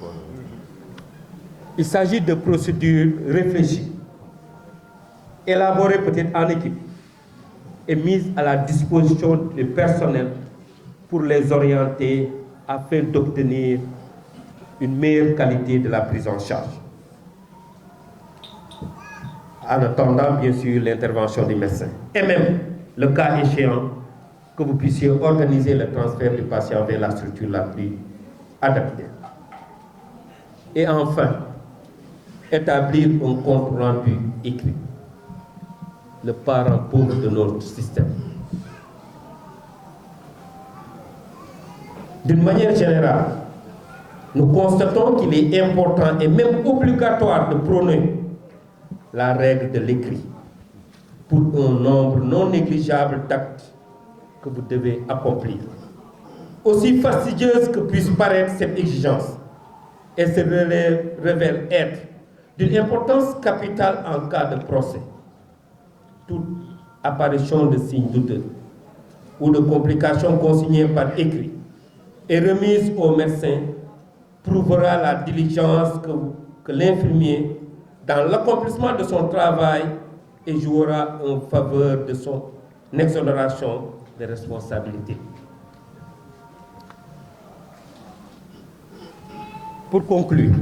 Il s'agit de procédures réfléchies, élaborées peut-être en équipe et mises à la disposition du personnel pour les orienter afin d'obtenir une meilleure qualité de la prise en charge. En attendant, bien sûr, l'intervention des médecins. Et même, le cas échéant, que vous puissiez organiser le transfert du patient vers la structure la plus adaptée. Et enfin, établir un compte rendu écrit, le parent pauvre de notre système. D'une manière générale, nous constatons qu'il est important et même obligatoire de prôner la règle de l'écrit pour un nombre non négligeable d'actes que vous devez accomplir. Aussi fastidieuse que puisse paraître cette exigence, elle se révèle être d'une importance capitale en cas de procès. Toute apparition de signes douteux ou de complications consignées par écrit et remise au médecin prouvera la diligence que l'infirmier dans l'accomplissement de son travail et jouera en faveur de son exonération de responsabilité. Pour conclure,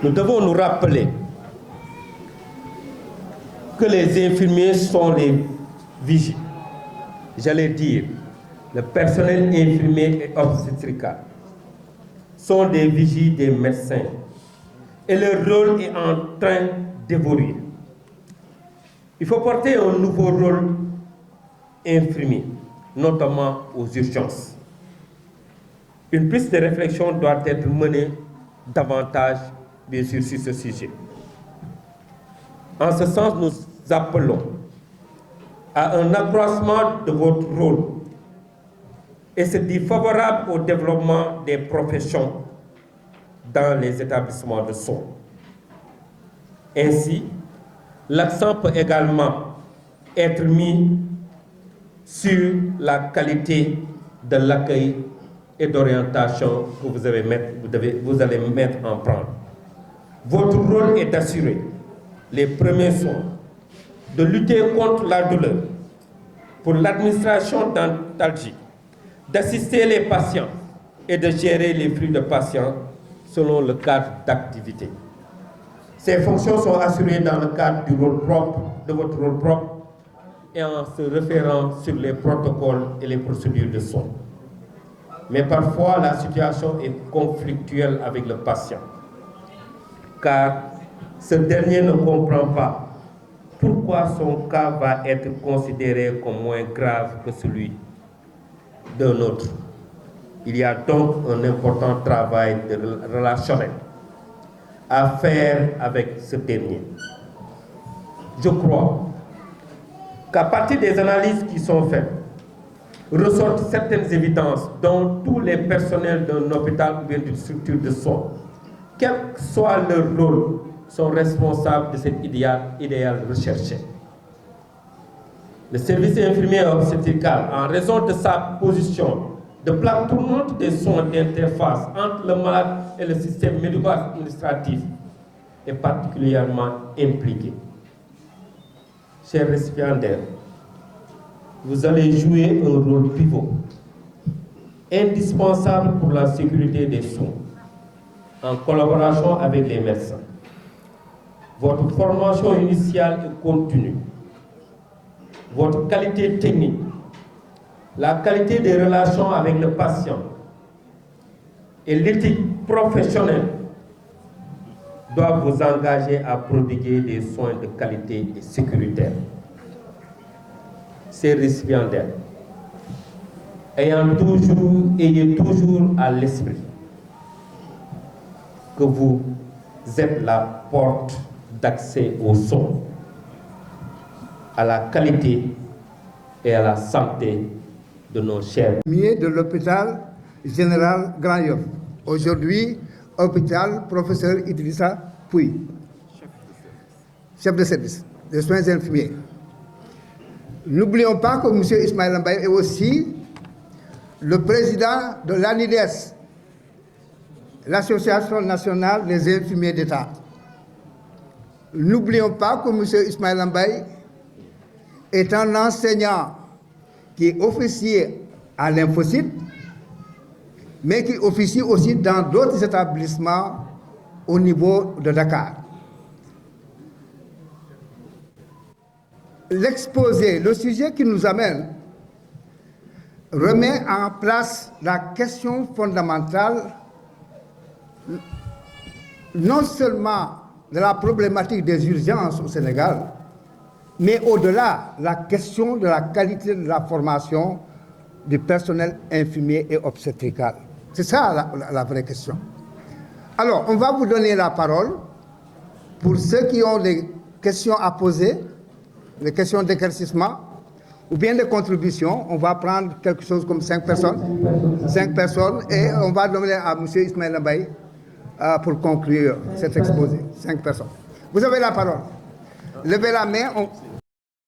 nous devons nous rappeler que les infirmiers sont les vigies, j'allais dire, le personnel infirmier et obstétrical sont des vigies des médecins et leur rôle est en train d'évoluer. Il faut porter un nouveau rôle infirmier, notamment aux urgences. Une piste de réflexion doit être menée davantage, bien sûr, sur ce sujet. En ce sens, nous appelons à un accroissement de votre rôle et se dit favorable au développement des professions dans les établissements de soins. Ainsi, l'accent peut également être mis sur la qualité de l'accueil et d'orientation que vous allez mettre en prendre. Votre rôle est d'assurer les premiers soins, de lutter contre la douleur, pour l'administration d'antalgiques, d'assister les patients et de gérer les flux de patients selon le cadre d'activité. Ces fonctions sont assurées dans le cadre du rôle propre, de votre rôle propre et en se référant sur les protocoles et les procédures de soins. Mais parfois, la situation est conflictuelle avec le patient, car ce dernier ne comprend pas pourquoi son cas va être considéré comme moins grave que celui d'un autre. Il y a donc un important travail relationnel à faire avec ce dernier. Je crois qu'à partir des analyses qui sont faites, ressortent certaines évidences dont tous les personnels d'un hôpital ou d'une structure de soins, quel que soit leur rôle, sont responsables de cet idéal recherché. Le service infirmier obstétrical, en raison de sa position de plaque tournante des soins d'interface entre le malade et le système médico-administratif, est particulièrement impliqué. Chers récipiendaires, vous allez jouer un rôle pivot, indispensable pour la sécurité des soins, en collaboration avec les médecins. Votre formation initiale et continue, votre qualité technique, la qualité des relations avec le patient et l'éthique professionnelle doivent vous engager à prodiguer des soins de qualité et sécuritaires. Ces récipiendaires, ayez toujours à l'esprit que vous êtes la porte d'accès aux soins, à la qualité et à la santé de nos chers. De l'hôpital général Grand Yoff. Aujourd'hui, hôpital professeur Idrissa Pouy, chef de service des soins infirmiers. N'oublions pas que M. Ismaël Mbaye est aussi le président de l'ANIDES, l'Association nationale des infirmiers d'État. N'oublions pas que M. Ismaël Mbaye est un enseignant qui est officier à l'Infocyte, mais qui officie aussi dans d'autres établissements au niveau de Dakar. l'exposé, le sujet qui nous amène, remet en place la question fondamentale, non seulement de la problématique des urgences au Sénégal, mais au-delà, la question de la qualité de la formation du personnel infirmier et obstétrical. C'est ça la vraie question. Alors, on va vous donner la parole pour ceux qui ont des questions à poser, des questions d'éclaircissement ou bien de contributions. On va prendre quelque chose comme 5 personnes. 5 personnes et on va demander à M. Ismaël Mbaye pour conclure cet exposé. 5 personnes. Vous avez la parole. Levez la main.